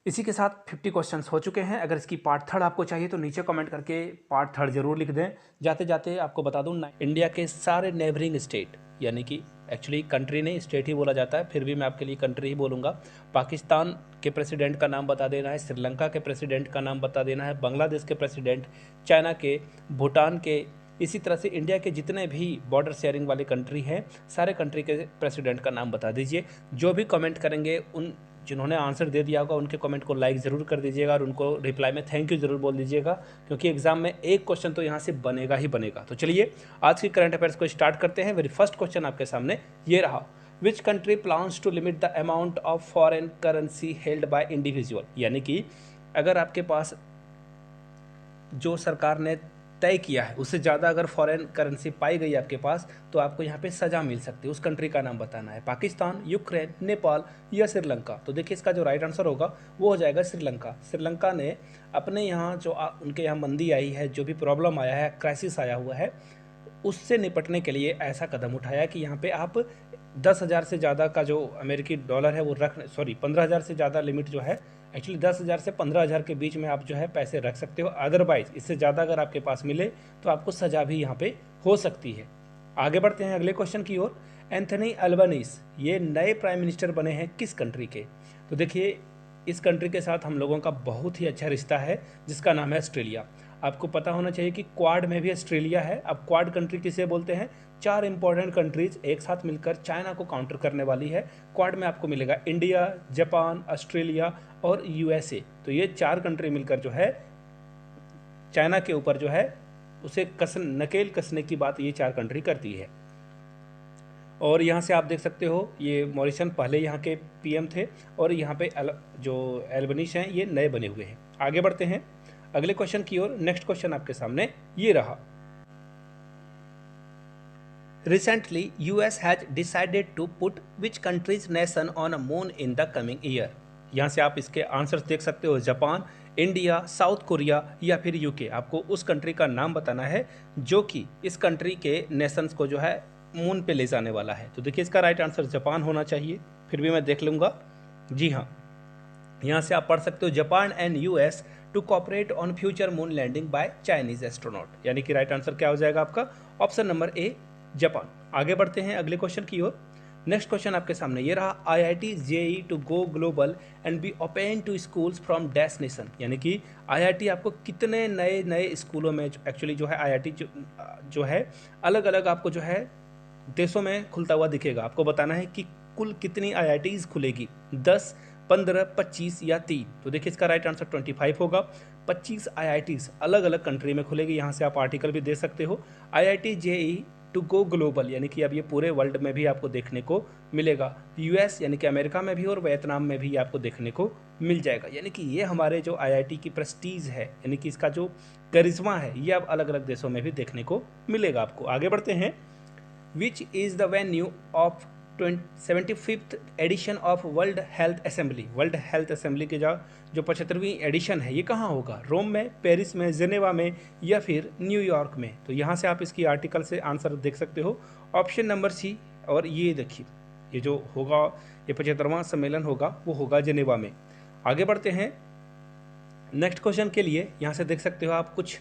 इसी के साथ 50 क्वेश्चंस हो चुके हैं। अगर इसकी पार्ट थर्ड आपको चाहिए तो नीचे कमेंट करके पार्ट थर्ड जरूर लिख दें। जाते जाते आपको बता दूं, इंडिया के सारे नेबरिंग स्टेट, यानी कि एक्चुअली कंट्री नहीं स्टेट ही बोला जाता है, फिर भी मैं आपके लिए कंट्री ही बोलूँगा। पाकिस्तान के प्रेसिडेंट का नाम बता देना है, श्रीलंका के प्रेसिडेंट का नाम बता देना है, बांग्लादेश के प्रेसिडेंट, चाइना के, भूटान के, इसी तरह से इंडिया के जितने भी बॉर्डर शेयरिंग वाले कंट्री हैं सारे कंट्री के प्रेसिडेंट का नाम बता दीजिए। जो भी कमेंट करेंगे, उन जिन्होंने आंसर दे दिया होगा उनके कमेंट को लाइक ज़रूर कर दीजिएगा और उनको रिप्लाई में थैंक यू ज़रूर बोल दीजिएगा, क्योंकि एग्जाम में एक क्वेश्चन तो यहाँ से बनेगा ही बनेगा। तो चलिए आज की करंट अफेयर्स को स्टार्ट करते हैं। वेरी फर्स्ट क्वेश्चन आपके सामने ये रहा। Which country plans to limit the amount of foreign currency held by individual. यानी कि अगर आपके पास जो सरकार ने तय किया है उससे ज़्यादा अगर फॉरेन करेंसी पाई गई आपके पास तो आपको यहाँ पे सज़ा मिल सकती है। उस कंट्री का नाम बताना है। पाकिस्तान, यूक्रेन, नेपाल या श्रीलंका। तो देखिए इसका जो राइट आंसर होगा वो हो जाएगा श्रीलंका। श्रीलंका ने अपने यहाँ जो उनके यहाँ मंदी आई है, जो भी प्रॉब्लम आया है, क्राइसिस आया हुआ है, उससे निपटने के लिए ऐसा कदम उठाया कि यहाँ पे आप 10,000 से ज़्यादा का जो अमेरिकी डॉलर है वो 15,000 से ज़्यादा लिमिट जो है, एक्चुअली 10,000 से 15,000 के बीच में आप जो है पैसे रख सकते हो। अदरवाइज इससे ज़्यादा अगर आपके पास मिले तो आपको सज़ा भी यहाँ पे हो सकती है। आगे बढ़ते हैं अगले क्वेश्चन की ओर। एंथनी अल्बनीज़ ये नए प्राइम मिनिस्टर बने हैं किस कंट्री के? तो देखिए इस कंट्री के साथ हम लोगों का बहुत ही अच्छा रिश्ता है, जिसका नाम है ऑस्ट्रेलिया। आपको पता होना चाहिए कि क्वाड में भी ऑस्ट्रेलिया है। अब क्वाड कंट्री किसे बोलते हैं? 4 इंपॉर्टेंट कंट्रीज एक साथ मिलकर चाइना को काउंटर करने वाली है। क्वाड में आपको मिलेगा इंडिया, जापान, ऑस्ट्रेलिया और यूएसए। तो ये 4 कंट्री मिलकर जो है चाइना के ऊपर जो है उसे नकेल कसने की बात ये 4 कंट्री करती है। और यहाँ से आप देख सकते हो ये मॉरिसन पहले यहाँ के पीएम थे और यहाँ पे जो एल्बनीज़ हैं ये नए बने हुए हैं। आगे बढ़ते हैं अगले क्वेश्चन की ओर। नेक्स्ट क्वेश्चन आपके सामने ये रहा। Recently, US has decided to put which country's nation on a moon in the coming year। यहाँ से आप इसके आंसर्स देख सकते हो, जापान, इंडिया, साउथ कोरिया या फिर यूके। आपको उस कंट्री का नाम बताना है जो कि इस कंट्री के नेशंस को जो है मून पे ले जाने वाला है। तो देखिए इसका राइट आंसर जापान होना चाहिए, फिर भी मैं देख लूँगा। जी हाँ, यहाँ से आप पढ़ सकते हो Japan and US to cooperate on future moon landing by Chinese astronaut. यानी कि राइट आंसर क्या हो जाएगा आपका? Option number A Japan. आगे बढ़ते हैं अगले क्वेश्चन की ओर। नेक्स्ट क्वेश्चन आपके सामने ये रहा। IIT JEE to go global and be open to schools from destination. यानी कि IIT आपको कितने नए नए स्कूलों में एक्चुअली जो है IIT जो है अलग अलग आपको जो है देशों में खुलता हुआ दिखेगा। आपको बताना है कि कुल कितनी IITs खुलेगी, 10, 15, 25 या 3। तो देखिए इसका राइट आंसर 25 होगा। 25 IITs अलग अलग कंट्री में खुलेगी। यहाँ से आप आर्टिकल भी दे सकते हो। IIT JEE to go global यानी कि अब ये पूरे वर्ल्ड में भी आपको देखने को मिलेगा। US यानी कि अमेरिका में भी और वियतनाम में भी आपको देखने को मिल जाएगा। यानी कि ये हमारे जो IIT की प्रेस्टीज है, यानी कि इसका जो करिश्मा है, ये अब अलग अलग देशों में भी देखने को मिलेगा आपको। आगे बढ़ते हैं। Which is the venue of 75th edition of world health assembly. World health assembly की जो 75वीं एडिशन है ये कहाँ होगा? रोम में, पेरिस में, जेनेवा में या फिर न्यूयॉर्क में? तो यहाँ से आप इसकी आर्टिकल से आंसर देख सकते हो। Option number C. और ये देखिए ये जो होगा ये 75वां सम्मेलन होगा वो होगा जेनेवा में। आगे बढ़ते हैं नेक्स्ट क्वेश्चन के लिए। यहाँ से देख सकते हो आप कुछ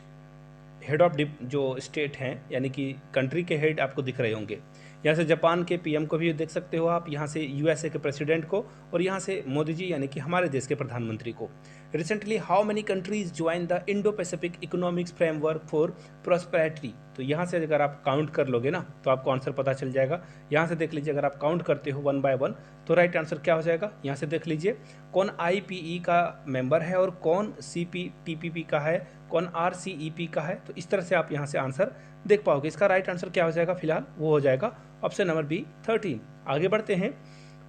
हेड ऑफ जो स्टेट हैं यानी कि कंट्री के हेड आपको दिख रहे होंगे। यहाँ से जापान के पीएम को भी देख सकते हो आप, यहाँ से यूएसए के प्रेसिडेंट को और यहाँ से मोदी जी यानी कि हमारे देश के प्रधानमंत्री को। Recently how many countries join the Indo Pacific economics framework for prosperity. तो यहाँ से अगर आप काउंट कर लोगे ना तो आपको आंसर पता चल जाएगा। यहाँ से देख लीजिए, अगर आप काउंट करते हो 1 by 1 तो राइट आंसर क्या हो जाएगा? यहाँ से देख लीजिए कौन IPE का मेंबर है और कौन CPTPP का है, कौन RCEP का है। तो इस तरह से आप यहाँ से आंसर देख पाओगे। इसका राइट आंसर क्या हो जाएगा? फिलहाल वो हो जाएगा ऑप्शन नंबर बी 13। आगे बढ़ते हैं।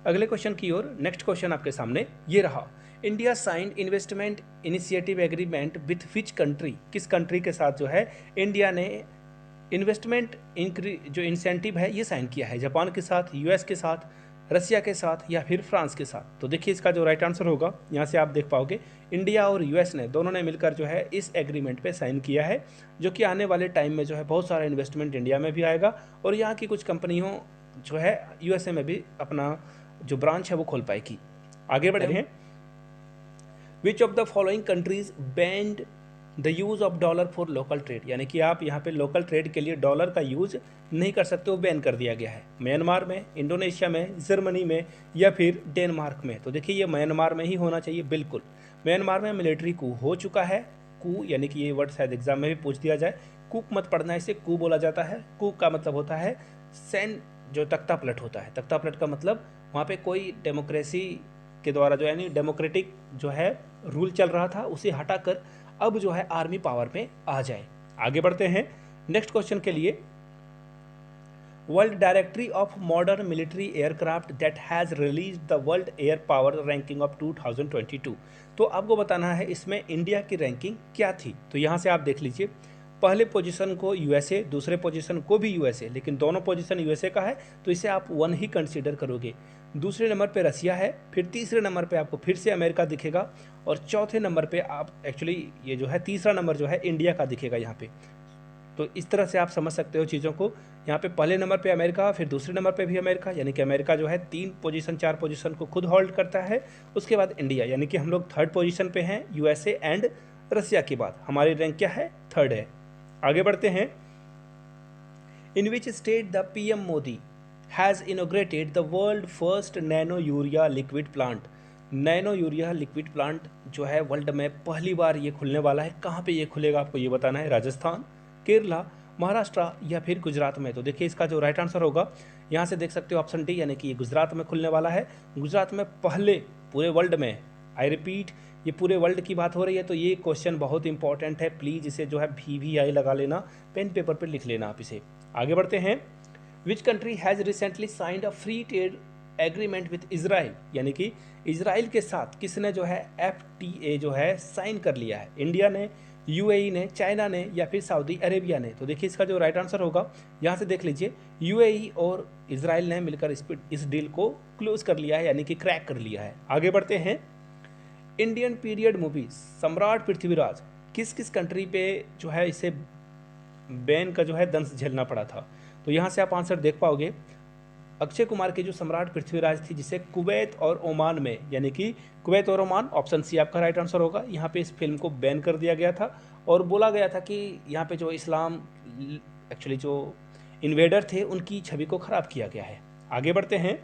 अगले क्वेश्चन की ओर, नेक्स्ट क्वेश्चन आपके सामने ये रहा, India signed investment initiative agreement with which country, किस कंट्री के साथ जो है इंडिया ने इन्वेस्टमेंट जो इंसेंटिव है ये साइन किया है? जापान के साथ, यूएस के साथ, रसिया के साथ या फिर फ्रांस के साथ? तो देखिए इसका जो राइट आंसर होगा, यहाँ से आप देख पाओगे इंडिया और यूएस ने दोनों ने मिलकर जो है इस एग्रीमेंट पे साइन किया है, जो कि आने वाले टाइम में जो है बहुत सारा इन्वेस्टमेंट इंडिया में भी आएगा और यहाँ की कुछ कंपनियों जो है यूएसए में भी अपना जो ब्रांच है वो खोल पाएगी। आगे बढ़े हैं, विच of the following countries band the use of dollar for local trade, यानी कि आप यहाँ पे लोकल ट्रेड के लिए डॉलर का यूज़ नहीं कर सकते, वो बैन कर दिया गया है। म्यांमार में, इंडोनेशिया में, जर्मनी में या फिर डेनमार्क में? तो देखिए ये म्यांमार में ही होना चाहिए, बिल्कुल। म्यांमार में मिलिट्री कू हो चुका है। कू यानी कि ये वर्ड शायद एग्जाम में भी पूछ दिया जाए, कूक मत पढ़ना, इसे कू बोला जाता है। कू का मतलब होता है सैन, जो तख्ता पलट होता है। तख्ता पलट का मतलब वहाँ पे कोई डेमोक्रेसी के द्वारा जो यानी डेमोक्रेटिक जो है रूल चल रहा था, उसे हटाकर अब जो है आर्मी पावर में आ जाए। आगे बढ़ते हैं नेक्स्ट क्वेश्चन के लिए, world directory of modern military aircraft that has release the world air power ranking of 2022। तो आपको बताना है इसमें इंडिया की रैंकिंग क्या थी। तो यहाँ से आप देख लीजिए, पहले पोजीशन को यूएसए, दूसरे पोजीशन को भी यूएसए, लेकिन दोनों पोजीशन यूएसए का है तो इसे आप 1 ही कंसीडर करोगे। दूसरे नंबर पे रसिया है, फिर तीसरे नंबर पे आपको फिर से अमेरिका दिखेगा और चौथे नंबर पे आप एक्चुअली ये जो है तीसरा नंबर जो है इंडिया का दिखेगा यहाँ पे। तो इस तरह से आप समझ सकते हो चीज़ों को। यहाँ पे पहले नंबर पे अमेरिका, फिर दूसरे नंबर पे भी अमेरिका, यानी कि अमेरिका जो है 3 पोजीशन 4 पोजीशन को खुद होल्ड करता है। उसके बाद इंडिया, यानी कि हम लोग 3rd पोजीशन पे हैं, यूएसए एंड रसिया के बाद हमारी रैंक क्या है? 3rd है। आगे बढ़ते हैं, in which state the PM Modi has inaugurated the world first nano urea liquid plant. Nano urea liquid plant जो है वर्ल्ड में पहली बार ये खुलने वाला है। कहाँ पे ये खुलेगा आपको ये बताना है, राजस्थान, केरला, महाराष्ट्र या फिर गुजरात में? तो देखिए इसका जो राइट आंसर होगा, यहाँ से देख सकते हो ऑप्शन डी, यानी कि ये गुजरात में खुलने वाला है। गुजरात में पहले पूरे वर्ल्ड में, आई रिपीट, ये पूरे वर्ल्ड की बात हो रही है, तो ये क्वेश्चन बहुत इंपॉर्टेंट है, प्लीज़ इसे जो है VVI लगा लेना, पेन पेपर पर लिख लेना आप इसे। आगे बढ़ते हैं, which country has recently signed a free trade agreement with Israel, यानी कि इजराइल के साथ किसने जो है FTA जो है साइन कर लिया है? इंडिया ने, UAE ने, चाइना ने या फिर सऊदी अरेबिया ने? तो देखिए इसका जो राइट आंसर होगा, यहाँ से देख लीजिए, UAE और इजराइल ने मिलकर इस डील को क्लोज कर लिया है, यानी कि क्रैक कर लिया है। आगे बढ़ते हैं, इंडियन पीरियड मूवी सम्राट पृथ्वीराज किस किस कंट्री पे जो है इसे बैन का जो है दंश झेलना पड़ा था? तो यहाँ से आप आंसर देख पाओगे, अक्षय कुमार की जो सम्राट पृथ्वीराज थी, जिसे कुवैत और ओमान में, यानी कि कुवैत और ओमान, ऑप्शन सी आपका राइट आंसर होगा। यहाँ पे इस फिल्म को बैन कर दिया गया था और बोला गया था कि यहाँ पे जो इस्लाम एक्चुअली जो इन्वेडर थे उनकी छवि को खराब किया गया है। आगे बढ़ते हैं,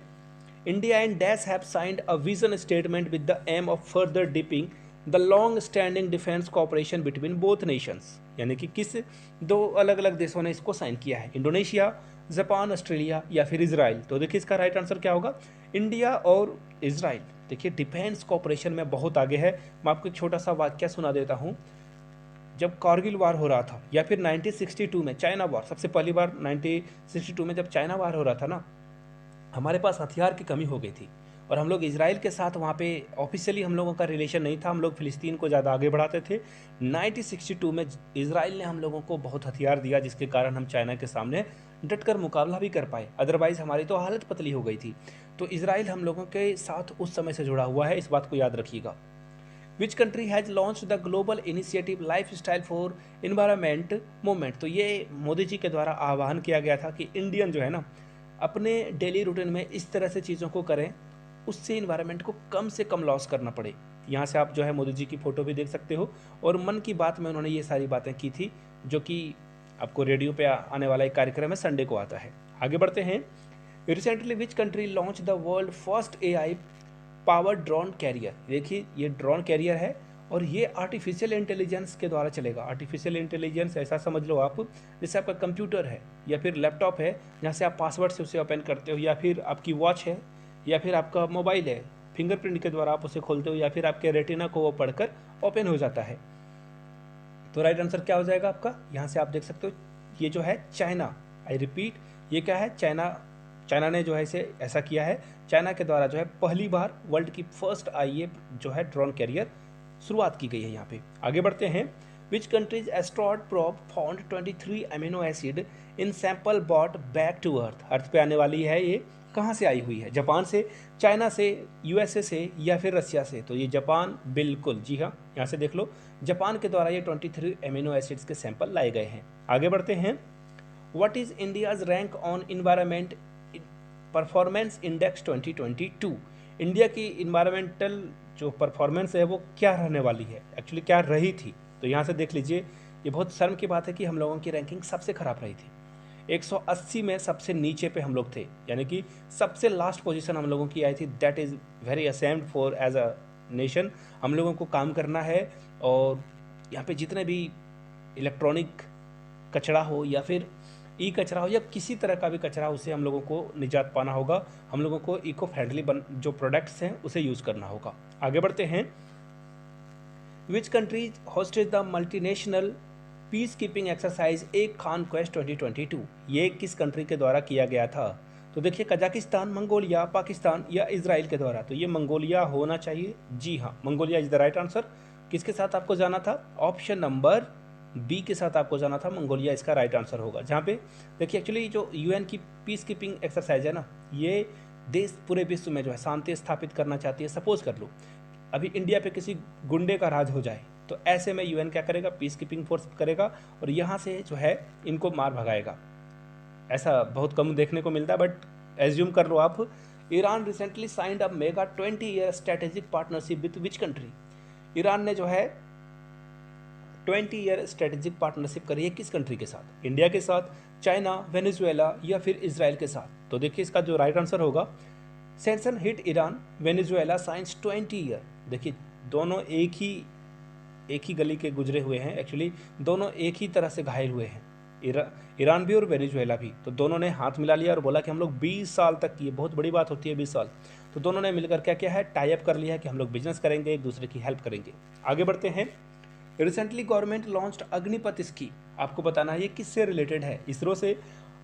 India and dash have signed a vision statement with the aim of further deepening the long standing defence cooperation between both nations, यानी कि किस 2 अलग अलग देशों ने इसको साइन किया है? इंडोनेशिया, जापान, ऑस्ट्रेलिया या फिर इजराइल? तो देखिए इसका राइट आंसर क्या होगा, इंडिया और इजराइल। देखिए डिफेंस कॉपरेशन में बहुत आगे है। मैं आपको एक छोटा सा वाक्य सुना देता हूँ। जब कारगिल वार हो रहा था या फिर 1962 में चाइना वार, सबसे पहली बार 1962 में जब चाइना वार हो रहा था ना, हमारे पास हथियार की कमी हो गई थी और हम लोग इजराइल के साथ वहाँ पे ऑफिशियली हम लोगों का रिलेशन नहीं था, हम लोग फिलिस्तीन को ज़्यादा आगे बढ़ाते थे। 1962 में इजराइल ने हम लोगों को बहुत हथियार दिया, जिसके कारण हम चाइना के सामने डटकर मुकाबला भी कर पाए, अदरवाइज़ हमारी तो हालत पतली हो गई थी। तो इजराइल हम लोगों के साथ उस समय से जुड़ा हुआ है, इस बात को याद रखिएगा। विच country has launch the global initiative life style for environment movement? तो ये मोदी जी के द्वारा आह्वान किया गया था कि इंडियन जो है ना अपने डेली रूटीन में इस तरह से चीज़ों को करें, उससे इन्वायरमेंट को कम से कम लॉस करना पड़े। यहाँ से आप जो है मोदी जी की फ़ोटो भी देख सकते हो और मन की बात में उन्होंने ये सारी बातें की थी, जो कि आपको रेडियो पे आने वाला एक कार्यक्रम है, संडे को आता है। आगे बढ़ते हैं, recently which country launch the world first AI powered drone carrier? देखिए ये ड्रोन कैरियर है और ये आर्टिफिशियल इंटेलिजेंस के द्वारा चलेगा। आर्टिफिशियल इंटेलिजेंस ऐसा समझ लो आप, जैसे आपका कंप्यूटर है या फिर लैपटॉप है, जहाँ से आप पासवर्ड से उसे ओपन करते हो, या फिर आपकी वॉच है या फिर आपका मोबाइल है, फिंगरप्रिंट के द्वारा आप उसे खोलते हो या फिर आपके रेटिना को वो पढ़कर ओपन हो जाता है। तो राइट आंसर क्या हो जाएगा आपका? यहाँ से आप देख सकते हो, ये जो है चाइना, आई रिपीट, ये क्या है? चाइना चाइना ने जो है इसे ऐसा किया है। चाइना के द्वारा जो है पहली बार वर्ल्ड की फर्स्ट आईए जो है ड्रोन कैरियर शुरुआत की गई है यहाँ पे। आगे बढ़ते हैं। Which countries asteroid probe found 23 amino acid in sample bought back to earth पे आने वाली है। ये कहाँ से आई हुई है? जापान से, चाइना से, यूएसए से या फिर रसिया से? तो ये जापान, बिल्कुल जी हाँ, यहाँ से देख लो, जापान के द्वारा ये 23 अमीनो एसिड्स के सैंपल लाए गए हैं। आगे बढ़ते हैं। What is India's rank on environment performance index 2022? India की इन्वायरमेंटल जो परफॉर्मेंस है वो क्या रहने वाली है, एक्चुअली क्या रही थी? तो यहाँ से देख लीजिए, ये बहुत शर्म की बात है कि हम लोगों की रैंकिंग सबसे खराब रही थी। 180 में सबसे नीचे पे हम लोग थे, यानी कि सबसे लास्ट पोजीशन हम लोगों की आई थी। That is very ashamed for as a nation. हम लोगों को काम करना है और यहाँ पे जितने भी इलेक्ट्रॉनिक कचरा हो या फिर ई कचरा हो या किसी तरह का भी कचरा, उससे हम लोगों को निजात पाना होगा। हम लोगों को इको फ्रेंडली जो प्रोडक्ट्स हैं उसे यूज़ करना होगा। आगे बढ़ते हैं। Which countries hosted the multinational peace keeping exercise एक खान क्वेस्ट 2022? ये किस कंट्री के द्वारा किया गया था? तो देखिए, कजाकिस्तान, मंगोलिया, पाकिस्तान या इजराइल के द्वारा? तो ये मंगोलिया होना चाहिए। जी हाँ, Mongolia is the right answer. किसके साथ आपको जाना था? ऑप्शन नंबर बी के साथ आपको जाना था। मंगोलिया इसका राइट आंसर होगा। जहाँ पे देखिए, एक्चुअली जो यूएन की पीस कीपिंग एक्सरसाइज है ना, ये देश पूरे विश्व में जो है शांति स्थापित करना चाहती है। सपोज कर लो अभी इंडिया पे किसी गुंडे का राज हो जाए, तो ऐसे में यूएन क्या करेगा? पीस कीपिंग फोर्स करेगा और यहाँ से जो है इनको मार भगाएगा। ऐसा बहुत कम देखने को मिलता है, बट एज्यूम कर लो आप। Iran recently signed a mega 20 year strategic partnership with which country? Iran ने जो है 20 ईयर स्ट्रेटेजिक पार्टनरशिप करी है किस कंट्री के साथ? इंडिया के साथ, चाइना, वेनेजुएला या फिर इजराइल के साथ? तो देखिए, इसका जो राइट आंसर होगा, sanction hit Iran, Venezuela science 20 year. देखिए, दोनों एक ही गली के गुजरे हुए हैं। एक्चुअली दोनों एक ही तरह से घायल हुए हैं, ईरान भी और वेनेजुएला भी। तो दोनों ने हाथ मिला लिया और बोला कि हम लोग 20 साल तक, ये बहुत बड़ी बात होती है 20 साल, तो दोनों ने मिलकर क्या किया है? टाई अप कर लिया है कि हम लोग बिजनेस करेंगे, एक दूसरे की हेल्प करेंगे। आगे बढ़ते हैं। Recently government launched Agnipath scheme. आपको बताना है ये किससे रिलेटेड है? इसरो से,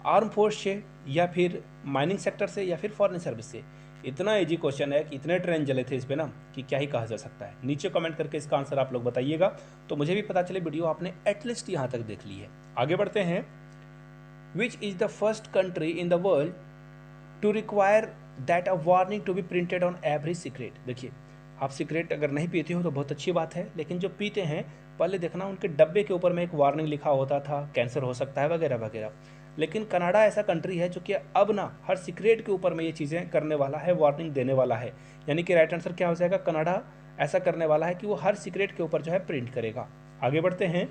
आर्म फोर्स से या फिर माइनिंग सेक्टर से या फिर फॉरेन सर्विस से? इतना इजी क्वेश्चन है कि इतने ट्रेंड चले थे इस पे ना कि क्या ही कहा जा सकता है। नीचे कमेंट करके इसका आंसर आप लोग बताइएगा, तो मुझे भी पता चले वीडियो आपने एटलीस्ट यहाँ तक देख ली है। आगे बढ़ते हैं। Which is the first country in the world to require that a warning to be printed on every cigarette? देखिए, आप सिगरेट अगर नहीं पीते हो तो बहुत अच्छी बात है, लेकिन जो पीते हैं पहले देखना उनके डब्बे के ऊपर में एक वार्निंग लिखा होता था, कैंसर हो सकता है वगैरह वगैरह। लेकिन कनाडा ऐसा कंट्री है जो कि अब ना हर सिगरेट के ऊपर में ये चीज़ें करने वाला है, वार्निंग देने वाला है। यानी कि राइट आंसर क्या हो जाएगा? कनाडा ऐसा करने वाला है कि वो हर सिगरेट के ऊपर जो है प्रिंट करेगा। आगे बढ़ते हैं।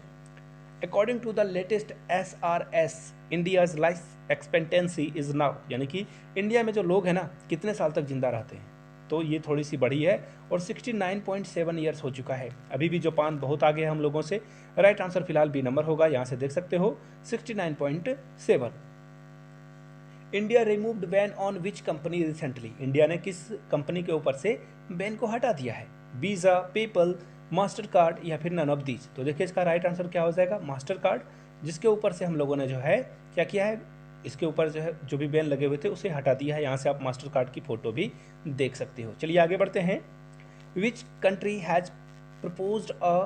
According to the latest SRS, India's life expectancy is now, यानी कि इंडिया में जो लोग हैं ना कितने साल तक जिंदा रहते हैं? तो ये थोड़ी सी बड़ी है और 69.7 ईयर्स हो चुका है। अभी भी जापान बहुत आगे है हम लोगों से। राइट आंसर फिलहाल बी नंबर होगा, यहाँ से देख सकते हो 69.7। India removed ban on which company recently? India ने किस कंपनी के ऊपर से बैन को हटा दिया है? वीज़ा, पेपल, मास्टर कार्ड या फिर नन ऑफ दीज? तो देखिए, इसका राइट आंसर क्या हो जाएगा? मास्टर कार्ड, जिसके ऊपर से हम लोगों ने जो है क्या किया है, इसके ऊपर जो है जो भी बैन लगे हुए थे उसे हटा दिया है। यहाँ से आप मास्टर कार्ड की फ़ोटो भी देख सकते हो। चलिए आगे बढ़ते हैं। Which country has proposed a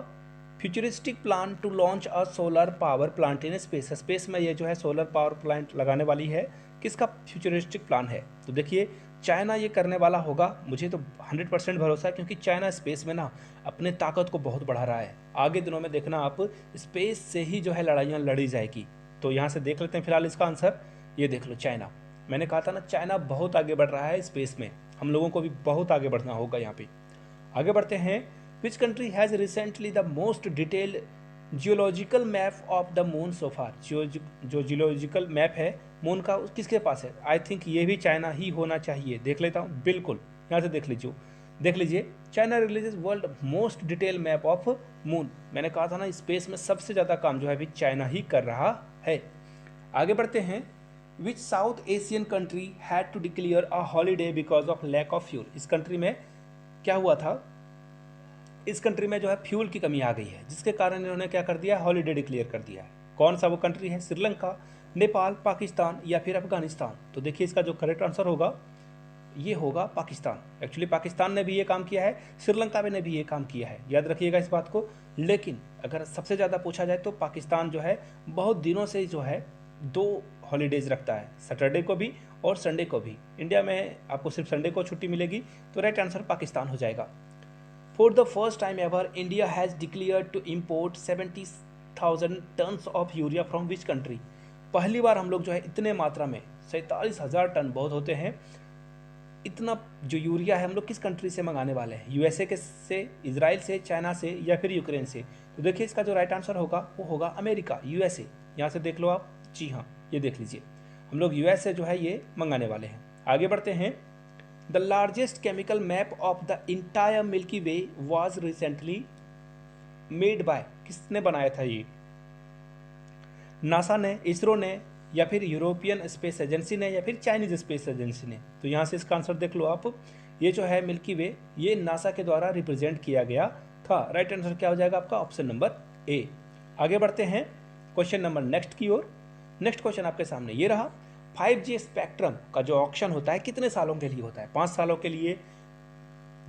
futuristic plan to launch a solar power plant in space? Space में ये जो है सोलर पावर प्लांट लगाने वाली है। किसका फ्यूचरिस्टिक प्लान है? तो देखिए, चाइना ये करने वाला होगा। मुझे तो 100% भरोसा है, क्योंकि चाइना स्पेस में ना अपने ताकत को बहुत बढ़ा रहा है। आगे दिनों में देखना आप, स्पेस से ही जो है लड़ाइयाँ लड़ी जाएगी। तो यहाँ से देख लेते हैं फिलहाल इसका आंसर। ये देख लो, चाइना। मैंने कहा था ना, चाइना बहुत आगे बढ़ रहा है स्पेस में, हम लोगों को भी बहुत आगे बढ़ना होगा यहाँ पे। आगे बढ़ते हैं। Which country has recently the most detailed geological map of the moon so far? जो जियोलॉजिकल मैप है मून का, किसके पास है? आई थिंक ये भी चाइना ही होना चाहिए। देख लेता हूँ, बिल्कुल, यहाँ से देख लीजिए। China releases world most detail map of moon. मैंने कहा था ना, स्पेस में सबसे ज़्यादा काम जो है अभी चाइना ही कर रहा है। आगे बढ़ते हैं। Which South Asian country had to declare a holiday because of lack of fuel? इस कंट्री में क्या हुआ था? इस कंट्री में जो है फ्यूल की कमी आ गई है, जिसके कारण इन्होंने क्या कर दिया? हॉलीडे डिक्लेयर कर दिया है। कौन सा वो कंट्री है? श्रीलंका, नेपाल, पाकिस्तान या फिर अफगानिस्तान। तो देखिए इसका जो करेक्ट आंसर होगा ये होगा पाकिस्तान। एक्चुअली पाकिस्तान ने भी ये काम किया है, श्रीलंका ने भी ये काम किया है, याद रखिएगा इस बात को। लेकिन अगर सबसे ज़्यादा पूछा जाए तो पाकिस्तान जो है बहुत दिनों से जो है 2 हॉलीडेज रखता है, सैटरडे को भी और संडे को भी। इंडिया में आपको सिर्फ संडे को छुट्टी मिलेगी, तो राइट आंसर पाकिस्तान हो जाएगा। For the first time ever India has declared to import 70,000 tons of urea from which country. पहली बार हम लोग जो है इतने मात्रा में 47,000 टन बहुत होते हैं, इतना जो यूरिया है हम लोग किस कंट्री से मंगाने वाले हैं? यूएसए के से, इजराइल से, चाइना से या फिर यूक्रेन से? तो देखिए इसका जो राइट आंसर होगा वो होगा अमेरिका, यूएसए। यहाँ से देख लो आप, जी हाँ ये देख लीजिए, हम लोग यूएस से जो है ये मंगाने वाले हैं। आगे बढ़ते हैं। The largest chemical map of the entire milky way was recently made by, किसने बनाया था ये? नासा ने, इसरो ने या फिर यूरोपियन स्पेस एजेंसी ने या फिर चाइनीज स्पेस एजेंसी ने? तो यहाँ से इसका आंसर देख लो आप, ये जो है मिल्की वे ये नासा के द्वारा रिप्रेजेंट किया गया था। राइट आंसर क्या हो जाएगा आपका? ऑप्शन नंबर ए। आगे बढ़ते हैं क्वेश्चन नंबर नेक्स्ट की ओर। नेक्स्ट क्वेश्चन आपके सामने ये रहा, 5G स्पेक्ट्रम का जो ऑक्शन होता है कितने सालों के लिए होता है? 5 सालों के लिए,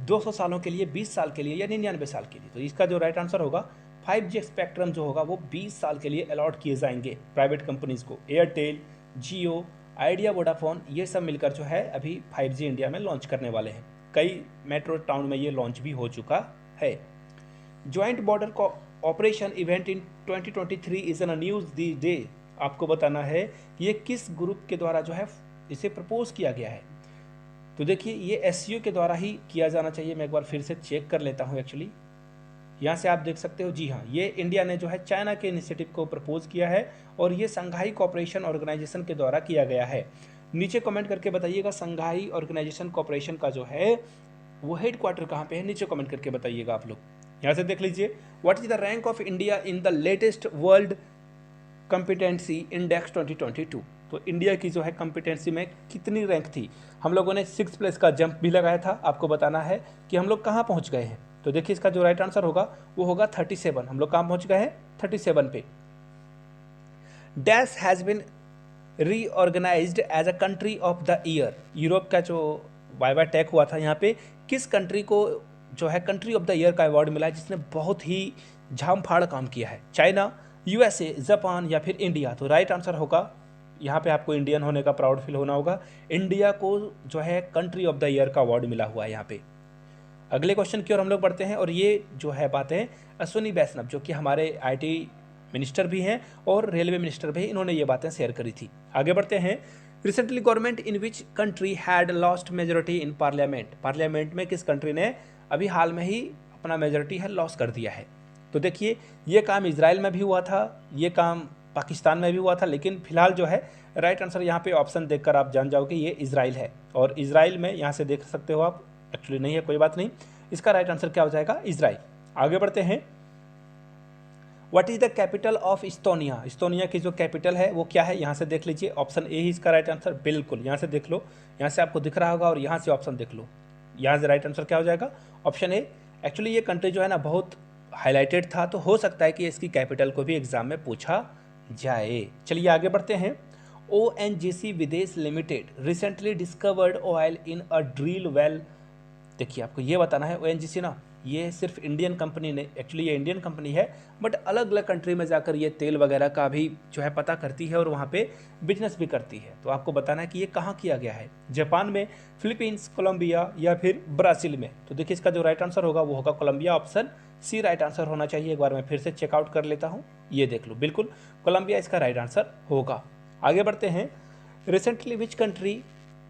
200 सालों के लिए, 20 साल के लिए या 99 साल के लिए? तो इसका जो राइट आंसर होगा 5G स्पेक्ट्रम जो होगा वो 20 साल के लिए अलॉट किए जाएंगे प्राइवेट कंपनीज को। एयरटेल, जियो, आइडिया, वोडाफोन ये सब मिलकर जो है अभी 5G इंडिया में लॉन्च करने वाले हैं। कई मेट्रो टाउन में ये लॉन्च भी हो चुका है। Joint border operation event in 2023 is in news the day. आपको बताना है ये किस ग्रुप के द्वारा जो है इसे प्रपोज किया गया है। तो देखिए ये SCO के द्वारा ही किया जाना चाहिए। मैं एक बार फिर से चेक कर लेता हूँ। एक्चुअली यहाँ से आप देख सकते हो, जी हाँ ये इंडिया ने जो है चाइना के इनिशिएटिव को प्रपोज किया है और ये संघाई कोऑपरेशन ऑर्गेनाइजेशन के द्वारा किया गया है। नीचे कमेंट करके बताइएगा संघाई ऑर्गेनाइजेशन कोऑपरेशन का जो है वो हेडक्वार्टर कहाँ पे है, नीचे कमेंट करके बताइएगा आप लोग। यहाँ से देख लीजिए, what is the rank of India in the latest world competency index 2022। तो इंडिया की जो है कॉम्पिटेंसी में कितनी रैंक थी? हम लोगों ने 6 प्लस का जंप भी लगाया था। आपको बताना है कि हम लोग कहाँ पहुँच गए हैं। तो देखिए इसका जो राइट आंसर होगा वो होगा 37। हम लोग कहाँ पहुँच गए हैं? 37 पे। Dash has been reorganized as a country of the year. Europe का जो वाइवा टेक हुआ था यहाँ पे किस कंट्री को जो है कंट्री ऑफ द ईयर का अवार्ड मिला है जिसने बहुत ही झामफाड़ काम किया है? चाइना, यूएसए, जापान या फिर इंडिया? तो राइट आंसर होगा, यहाँ पे आपको इंडियन होने का प्राउड फील होना होगा। इंडिया को जो है कंट्री ऑफ द ईयर का अवार्ड मिला हुआ है यहाँ पे। अगले क्वेश्चन की ओर हम लोग बढ़ते हैं और ये जो है बातें अश्विनी वैष्णव जो कि हमारे IT मिनिस्टर भी हैं और रेलवे मिनिस्टर भी, इन्होंने ये बातें शेयर करी थी। आगे बढ़ते हैं। Recently government in which country had lost majority in parliament. Parliament में किस कंट्री ने अभी हाल में ही अपना मेजोरिटी है लॉस कर दिया है? तो देखिए ये काम इजराइल में भी हुआ था, ये काम पाकिस्तान में भी हुआ था, लेकिन फिलहाल जो है राइट आंसर यहाँ पे ऑप्शन देखकर आप जान जाओगे ये इजराइल है। और इजराइल में यहाँ से देख सकते हो आप, एक्चुअली नहीं है, कोई बात नहीं। इसका राइट आंसर क्या हो जाएगा? इजराइल। आगे बढ़ते हैं। What is the capital of इस्तोनिया। इस्तोनिया की जो कैपिटल है वो क्या है? यहाँ से देख लीजिए, ऑप्शन ए ही इसका राइट आंसर। बिल्कुल, यहाँ से देख लो, यहाँ से आपको दिख रहा होगा और यहाँ से ऑप्शन देख लो, यहाँ से राइट आंसर क्या हो जाएगा? Option A. एक्चुअली ये कंट्री जो है ना बहुत हाईलाइटेड था, तो हो सकता है कि इसकी कैपिटल को भी एग्जाम में पूछा जाए। चलिए आगे बढ़ते हैं। ONGC विदेश limited recently discovered oil in a drill well. देखिए आपको ये बताना है, ONGC ना ये सिर्फ इंडियन कंपनी ने, एक्चुअली ये इंडियन कंपनी है बट अलग अलग कंट्री में जाकर ये तेल वगैरह का भी जो है पता करती है और वहाँ पे बिजनेस भी करती है। तो आपको बताना है कि ये कहाँ किया गया है, जापान में, फिलीपींस, कोलंबिया या फिर ब्राज़ील में। तो देखिए इसका जो राइट आंसर होगा वो होगा Colombia, option C right answer होना चाहिए। एक बार मैं फिर से चेकआउट कर लेता हूँ, ये देख लो, बिल्कुल कोलंबिया इसका राइट आंसर होगा। आगे बढ़ते हैं। Recently which country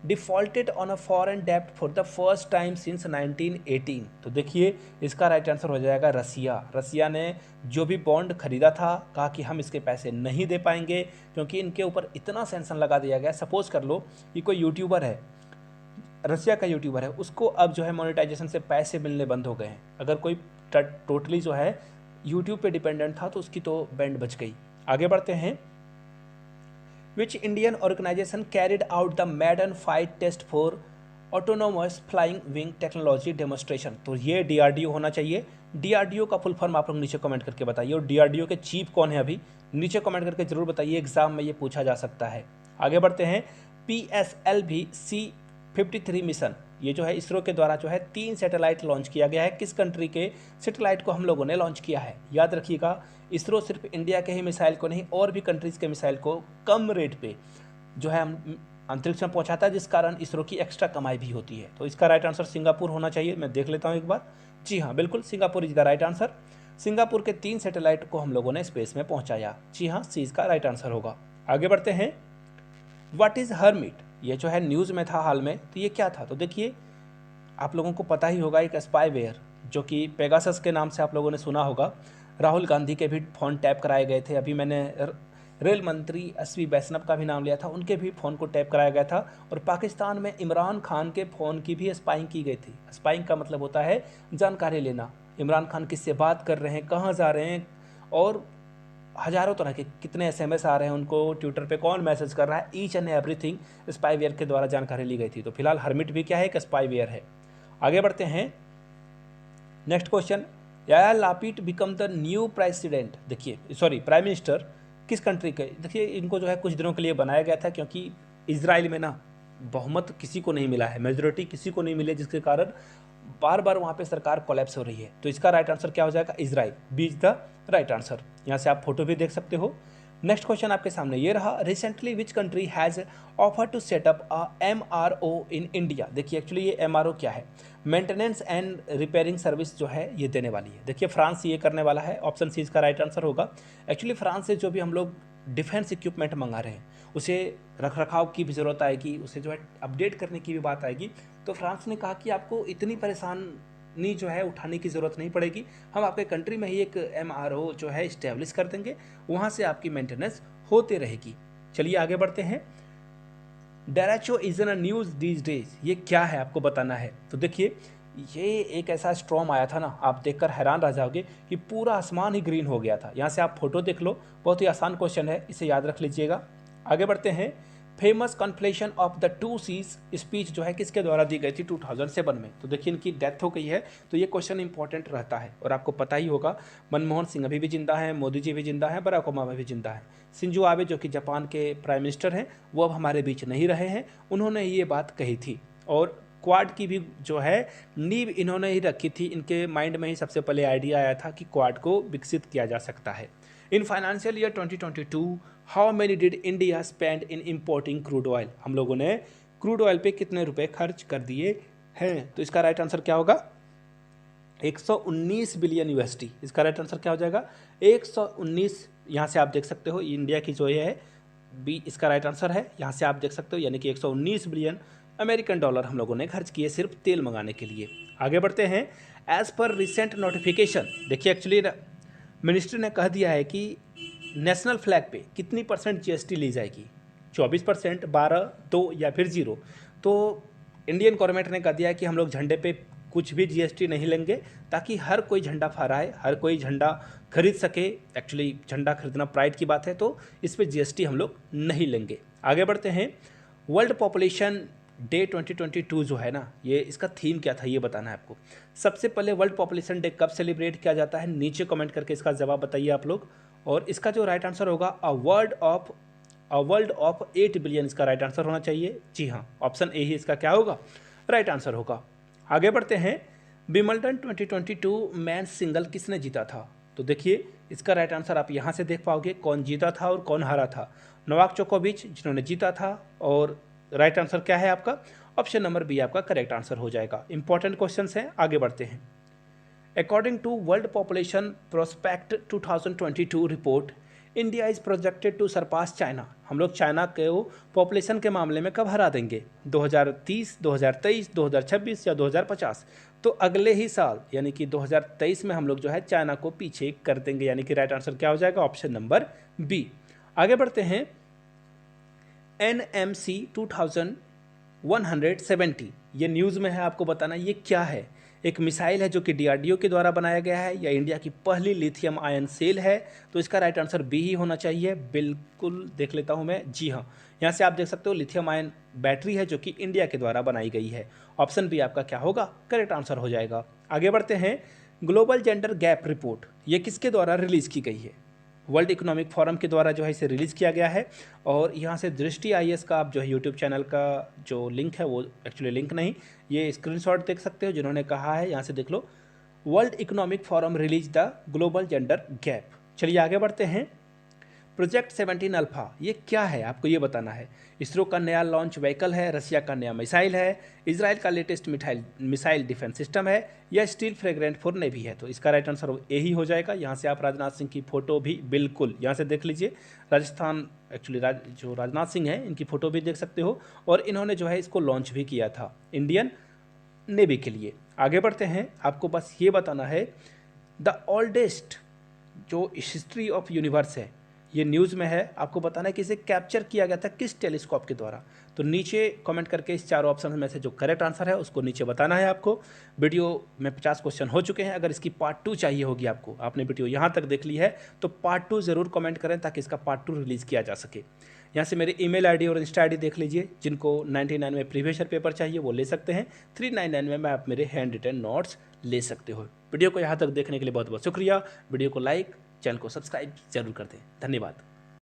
defaulted on a foreign डेब्ट for the first time since 1918। तो देखिए इसका राइट आंसर हो जाएगा रसिया। रसिया ने जो भी बॉन्ड खरीदा था कहा कि हम इसके पैसे नहीं दे पाएंगे क्योंकि इनके ऊपर इतना सेंक्शन लगा दिया गया। सपोज कर लो कि कोई यूट्यूबर है, रसिया का यूट्यूबर है, उसको अब जो है मोनेटाइजेशन से पैसे मिलने बंद हो गए हैं। अगर कोई टोटली जो है यूट्यूब पे डिपेंडेंट था तो उसकी तो बैंड बच गई। आगे बढ़ते हैं। Which Indian organization carried out the maiden flight test for autonomous flying wing technology demonstration, तो ये डीआरडीओ होना चाहिए। डीआरडीओ का फुल फॉर्म आप लोग नीचे कमेंट करके बताइए, और डीआरडीओ के चीफ कौन है अभी नीचे कमेंट करके जरूर बताइए, एग्जाम में ये पूछा जा सकता है। आगे बढ़ते हैं। PSLV C-53 मिशन, ये जो है इसरो के द्वारा जो है 3 सैटेलाइट लॉन्च किया गया है। किस कंट्री के सैटेलाइट को हम लोगों ने लॉन्च किया है? याद रखिएगा, इसरो सिर्फ इंडिया के ही मिसाइल को नहीं, और भी कंट्रीज़ के मिसाइल को कम रेट पे जो है हम अंतरिक्ष में पहुंचाता है, जिस कारण इसरो की एक्स्ट्रा कमाई भी होती है। तो इसका राइट आंसर सिंगापुर होना चाहिए। मैं देख लेता हूँ एक बार। जी हाँ, बिल्कुल Singapore is the right answer. Singapore के 3 सैटेलाइट को हम लोगों ने स्पेस में पहुंचाया। जी हाँ, सी इसका राइट आंसर होगा। आगे बढ़ते हैं। व्हाट इज हर्मिट, ये जो है न्यूज़ में था हाल में, तो ये क्या था? तो देखिए, आप लोगों को पता ही होगा, एक स्पाईवेयर जो कि पेगासस के नाम से आप लोगों ने सुना होगा। राहुल गांधी के भी फ़ोन टैप कराए गए थे। अभी मैंने रेल मंत्री SV वैष्णव का भी नाम लिया था, उनके भी फ़ोन को टैप कराया गया था। और पाकिस्तान में इमरान खान के फ़ोन की भी स्पाइंग की गई थी। स्पाइंग का मतलब होता है जानकारी लेना, इमरान खान किससे बात कर रहे हैं, कहाँ जा रहे हैं, और हज़ारों तरह के कितने SMS आ रहे हैं उनको, ट्विटर पे कौन मैसेज कर रहा है, ईच एंड एवरीथिंग स्पाईवेयर के द्वारा जानकारी ली गई थी। तो फिलहाल हर्मिट भी क्या है? एक स्पाईवेयर है। आगे बढ़ते हैं। नेक्स्ट क्वेश्चन, यार Lapid become the new president, देखिए सॉरी प्राइम मिनिस्टर किस कंट्री के? देखिए, इनको जो है कुछ दिनों के लिए बनाया गया था, क्योंकि इजराइल में ना बहुमत किसी को नहीं मिला है, मेजोरिटी किसी को नहीं मिली, जिसके कारण बार बार वहाँ पे सरकार कोलैप्स हो रही है। तो इसका राइट आंसर क्या हो जाएगा? Israel, B is the right answer. यहाँ से आप फोटो भी देख सकते हो। नेक्स्ट क्वेश्चन आपके सामने ये रहा, recently which country has offer to setup a MRO in India. देखिए, एक्चुअली ये MRO क्या है? मेंटेनेंस एंड रिपेयरिंग सर्विस जो है ये देने वाली है। देखिए, फ्रांस ये करने वाला है। ऑप्शन सी इसका राइट आंसर होगा। एक्चुअली फ्रांस से जो भी हम लोग डिफेंस इक्विपमेंट मंगा रहे हैं, उसे रख रखाव की भी ज़रूरत आएगी, उसे जो है अपडेट करने की भी बात आएगी। तो फ्रांस ने कहा कि आपको इतनी परेशानी जो है उठाने की ज़रूरत नहीं पड़ेगी, हम आपके कंट्री में ही एक MRO जो है इस्टेब्लिश कर देंगे, वहाँ से आपकी मेंटेनेंस होते रहेगी। चलिए आगे बढ़ते हैं। Derecho is in news these days, ये क्या है आपको बताना है। तो देखिए, ये एक ऐसा स्ट्रॉम आया था ना, आप देखकर हैरान रह जाओगे कि पूरा आसमान ही ग्रीन हो गया था। यहाँ से आप फोटो देख लो, बहुत ही आसान क्वेश्चन है, इसे याद रख लीजिएगा। आगे बढ़ते हैं। Famous confluence of the 2 seas speech जो है किसके द्वारा दी गई थी 2007 में? तो देखिए, इनकी डेथ हो गई है, तो ये क्वेश्चन इंपॉर्टेंट रहता है। और आपको पता ही होगा, मनमोहन सिंह अभी भी जिंदा हैं, मोदी जी भी जिंदा हैं, बराक ओबामा भी जिंदा हैं। शिंजो आबे जो कि जापान के प्राइम मिनिस्टर हैं, वो अब हमारे बीच नहीं रहे हैं, उन्होंने ये बात कही थी। और क्वाड की भी जो है नींव इन्होंने ही रखी थी। इनके माइंड में ही सबसे पहले आइडिया आया था कि क्वाड को विकसित किया जा सकता है। In financial year 2022 how many did India spend in importing crude oil, हम लोगों ने क्रूड ऑयल पे कितने रुपए खर्च कर दिए हैं? तो इसका राइट आंसर क्या होगा? 119 बिलियन USD। इसका राइट आंसर क्या हो जाएगा? 119। यहाँ से आप देख सकते हो इंडिया की जो ये है बी इसका राइट आंसर है। यहाँ से आप देख सकते हो, यानी कि 119 बिलियन अमेरिकन डॉलर हम लोगों ने खर्च किए सिर्फ तेल मंगाने के लिए। आगे बढ़ते हैं। एज पर रिसेंट नोटिफिकेशन, देखिए एक्चुअली मिनिस्ट्री ने कह दिया है कि नेशनल फ्लैग पे कितनी % GST ली जाएगी, 24%, 12, 2 या फिर 0। तो इंडियन गवर्नमेंट ने कह दिया है कि हम लोग झंडे पे कुछ भी GST नहीं लेंगे, ताकि हर कोई झंडा फहराए, हर कोई झंडा खरीद सके। एक्चुअली झंडा खरीदना प्राइड की बात है, तो इस पर GST हम लोग नहीं लेंगे। आगे बढ़ते हैं। वर्ल्ड पॉपुलेशन डे 2022 जो है ना, ये इसका थीम क्या था ये बताना है आपको। सबसे पहले वर्ल्ड पॉपुलेशन डे कब सेलिब्रेट किया जाता है? नीचे कमेंट करके इसका जवाब बताइए आप लोग। और इसका जो राइट आंसर होगा अ वर्ल्ड ऑफ 8 बिलियन, इसका राइट आंसर होना चाहिए। जी हाँ, ऑप्शन ए ही इसका क्या होगा? राइट आंसर होगा। आगे बढ़ते हैं। विंबलडन 2022 मेंस सिंगल किसने जीता था? तो देखिए, इसका राइट आंसर आप यहाँ से देख पाओगे, कौन जीता था और कौन हारा था। नोवाक जोकोविच जिन्होंने जीता था। और राइट आंसर क्या है आपका? ऑप्शन नंबर बी आपका करेक्ट आंसर हो जाएगा। इंपॉर्टेंट क्वेश्चन हैं, आगे बढ़ते हैं। According to world population prospect 2022 report, India is projected to surpass China, हम लोग चाइना के पॉपुलेशन के मामले में कब हरा देंगे? 2030, 2023, 2026 या 2050? तो अगले ही साल यानी कि 2023 में हम लोग जो है चाइना को पीछे कर देंगे, यानी कि राइट आंसर क्या हो जाएगा? Option number B. आगे बढ़ते हैं। NMC 2170, ये न्यूज़ में है, आपको बताना ये क्या है। एक मिसाइल है जो कि डीआरडीओ के द्वारा बनाया गया है, या इंडिया की पहली लिथियम आयन सेल है? तो इसका राइट आंसर बी ही होना चाहिए। बिल्कुल देख लेता हूं मैं, जी हाँ, यहाँ से आप देख सकते हो लिथियम आयन बैटरी है जो कि इंडिया के द्वारा बनाई गई है। ऑप्शन बी आपका क्या होगा? करेक्ट आंसर हो जाएगा। आगे बढ़ते हैं। ग्लोबल जेंडर गैप रिपोर्ट ये किसके द्वारा रिलीज़ की गई है? वर्ल्ड इकोनॉमिक फोरम के द्वारा जो है इसे रिलीज़ किया गया है। और यहाँ से दृष्टि आईएएस का आप जो है यूट्यूब चैनल का जो लिंक है, वो एक्चुअली लिंक नहीं, ये स्क्रीनशॉट देख सकते हो जिन्होंने कहा है, यहाँ से देख लो, World Economic Forum release the global gender gap. चलिए आगे बढ़ते हैं। प्रोजेक्ट 17 अल्फा ये क्या है, आपको ये बताना है। इसरो का नया लॉन्च व्हीकल है, रसिया का नया मिसाइल है, इसराइल का लेटेस्ट मिसाइल डिफेंस सिस्टम है, या स्टील फ्रेगरेंट फॉर नेवी है? तो इसका राइट आंसर ए ही हो जाएगा। यहाँ से आप राजनाथ सिंह की फ़ोटो भी बिल्कुल यहाँ से देख लीजिए। राजस्थान एक्चुअली जो राजनाथ सिंह हैं इनकी फ़ोटो भी देख सकते हो, और इन्होंने जो है इसको लॉन्च भी किया था इंडियन नेवी के लिए। आगे बढ़ते हैं। आपको बस ये बताना है, द ओल्डेस्ट जो हिस्ट्री ऑफ यूनिवर्स है ये न्यूज़ में है, आपको बताना है कि इसे कैप्चर किया गया था किस टेलीस्कोप के द्वारा। तो नीचे कमेंट करके इस चारों ऑप्शन में से जो करेक्ट आंसर है उसको नीचे बताना है आपको। वीडियो में 50 क्वेश्चन हो चुके हैं। अगर इसकी पार्ट 2 चाहिए होगी आपको, आपने वीडियो यहाँ तक देख ली है, तो पार्ट 2 ज़रूर कमेंट करें ताकि इसका पार्ट 2 रिलीज़ किया जा सके। यहाँ से मेरी ईमेल आईडी और इंस्टा आईडी देख लीजिए। जिनको 99 में प्रीवियस ईयर पेपर चाहिए वो ले सकते हैं। 399 में आप मेरे हैंड रिटन नोट्स ले सकते हो। वीडियो को यहाँ तक देखने के लिए बहुत बहुत शुक्रिया। वीडियो को लाइक, चैनल को सब्सक्राइब जरूर कर दें। धन्यवाद।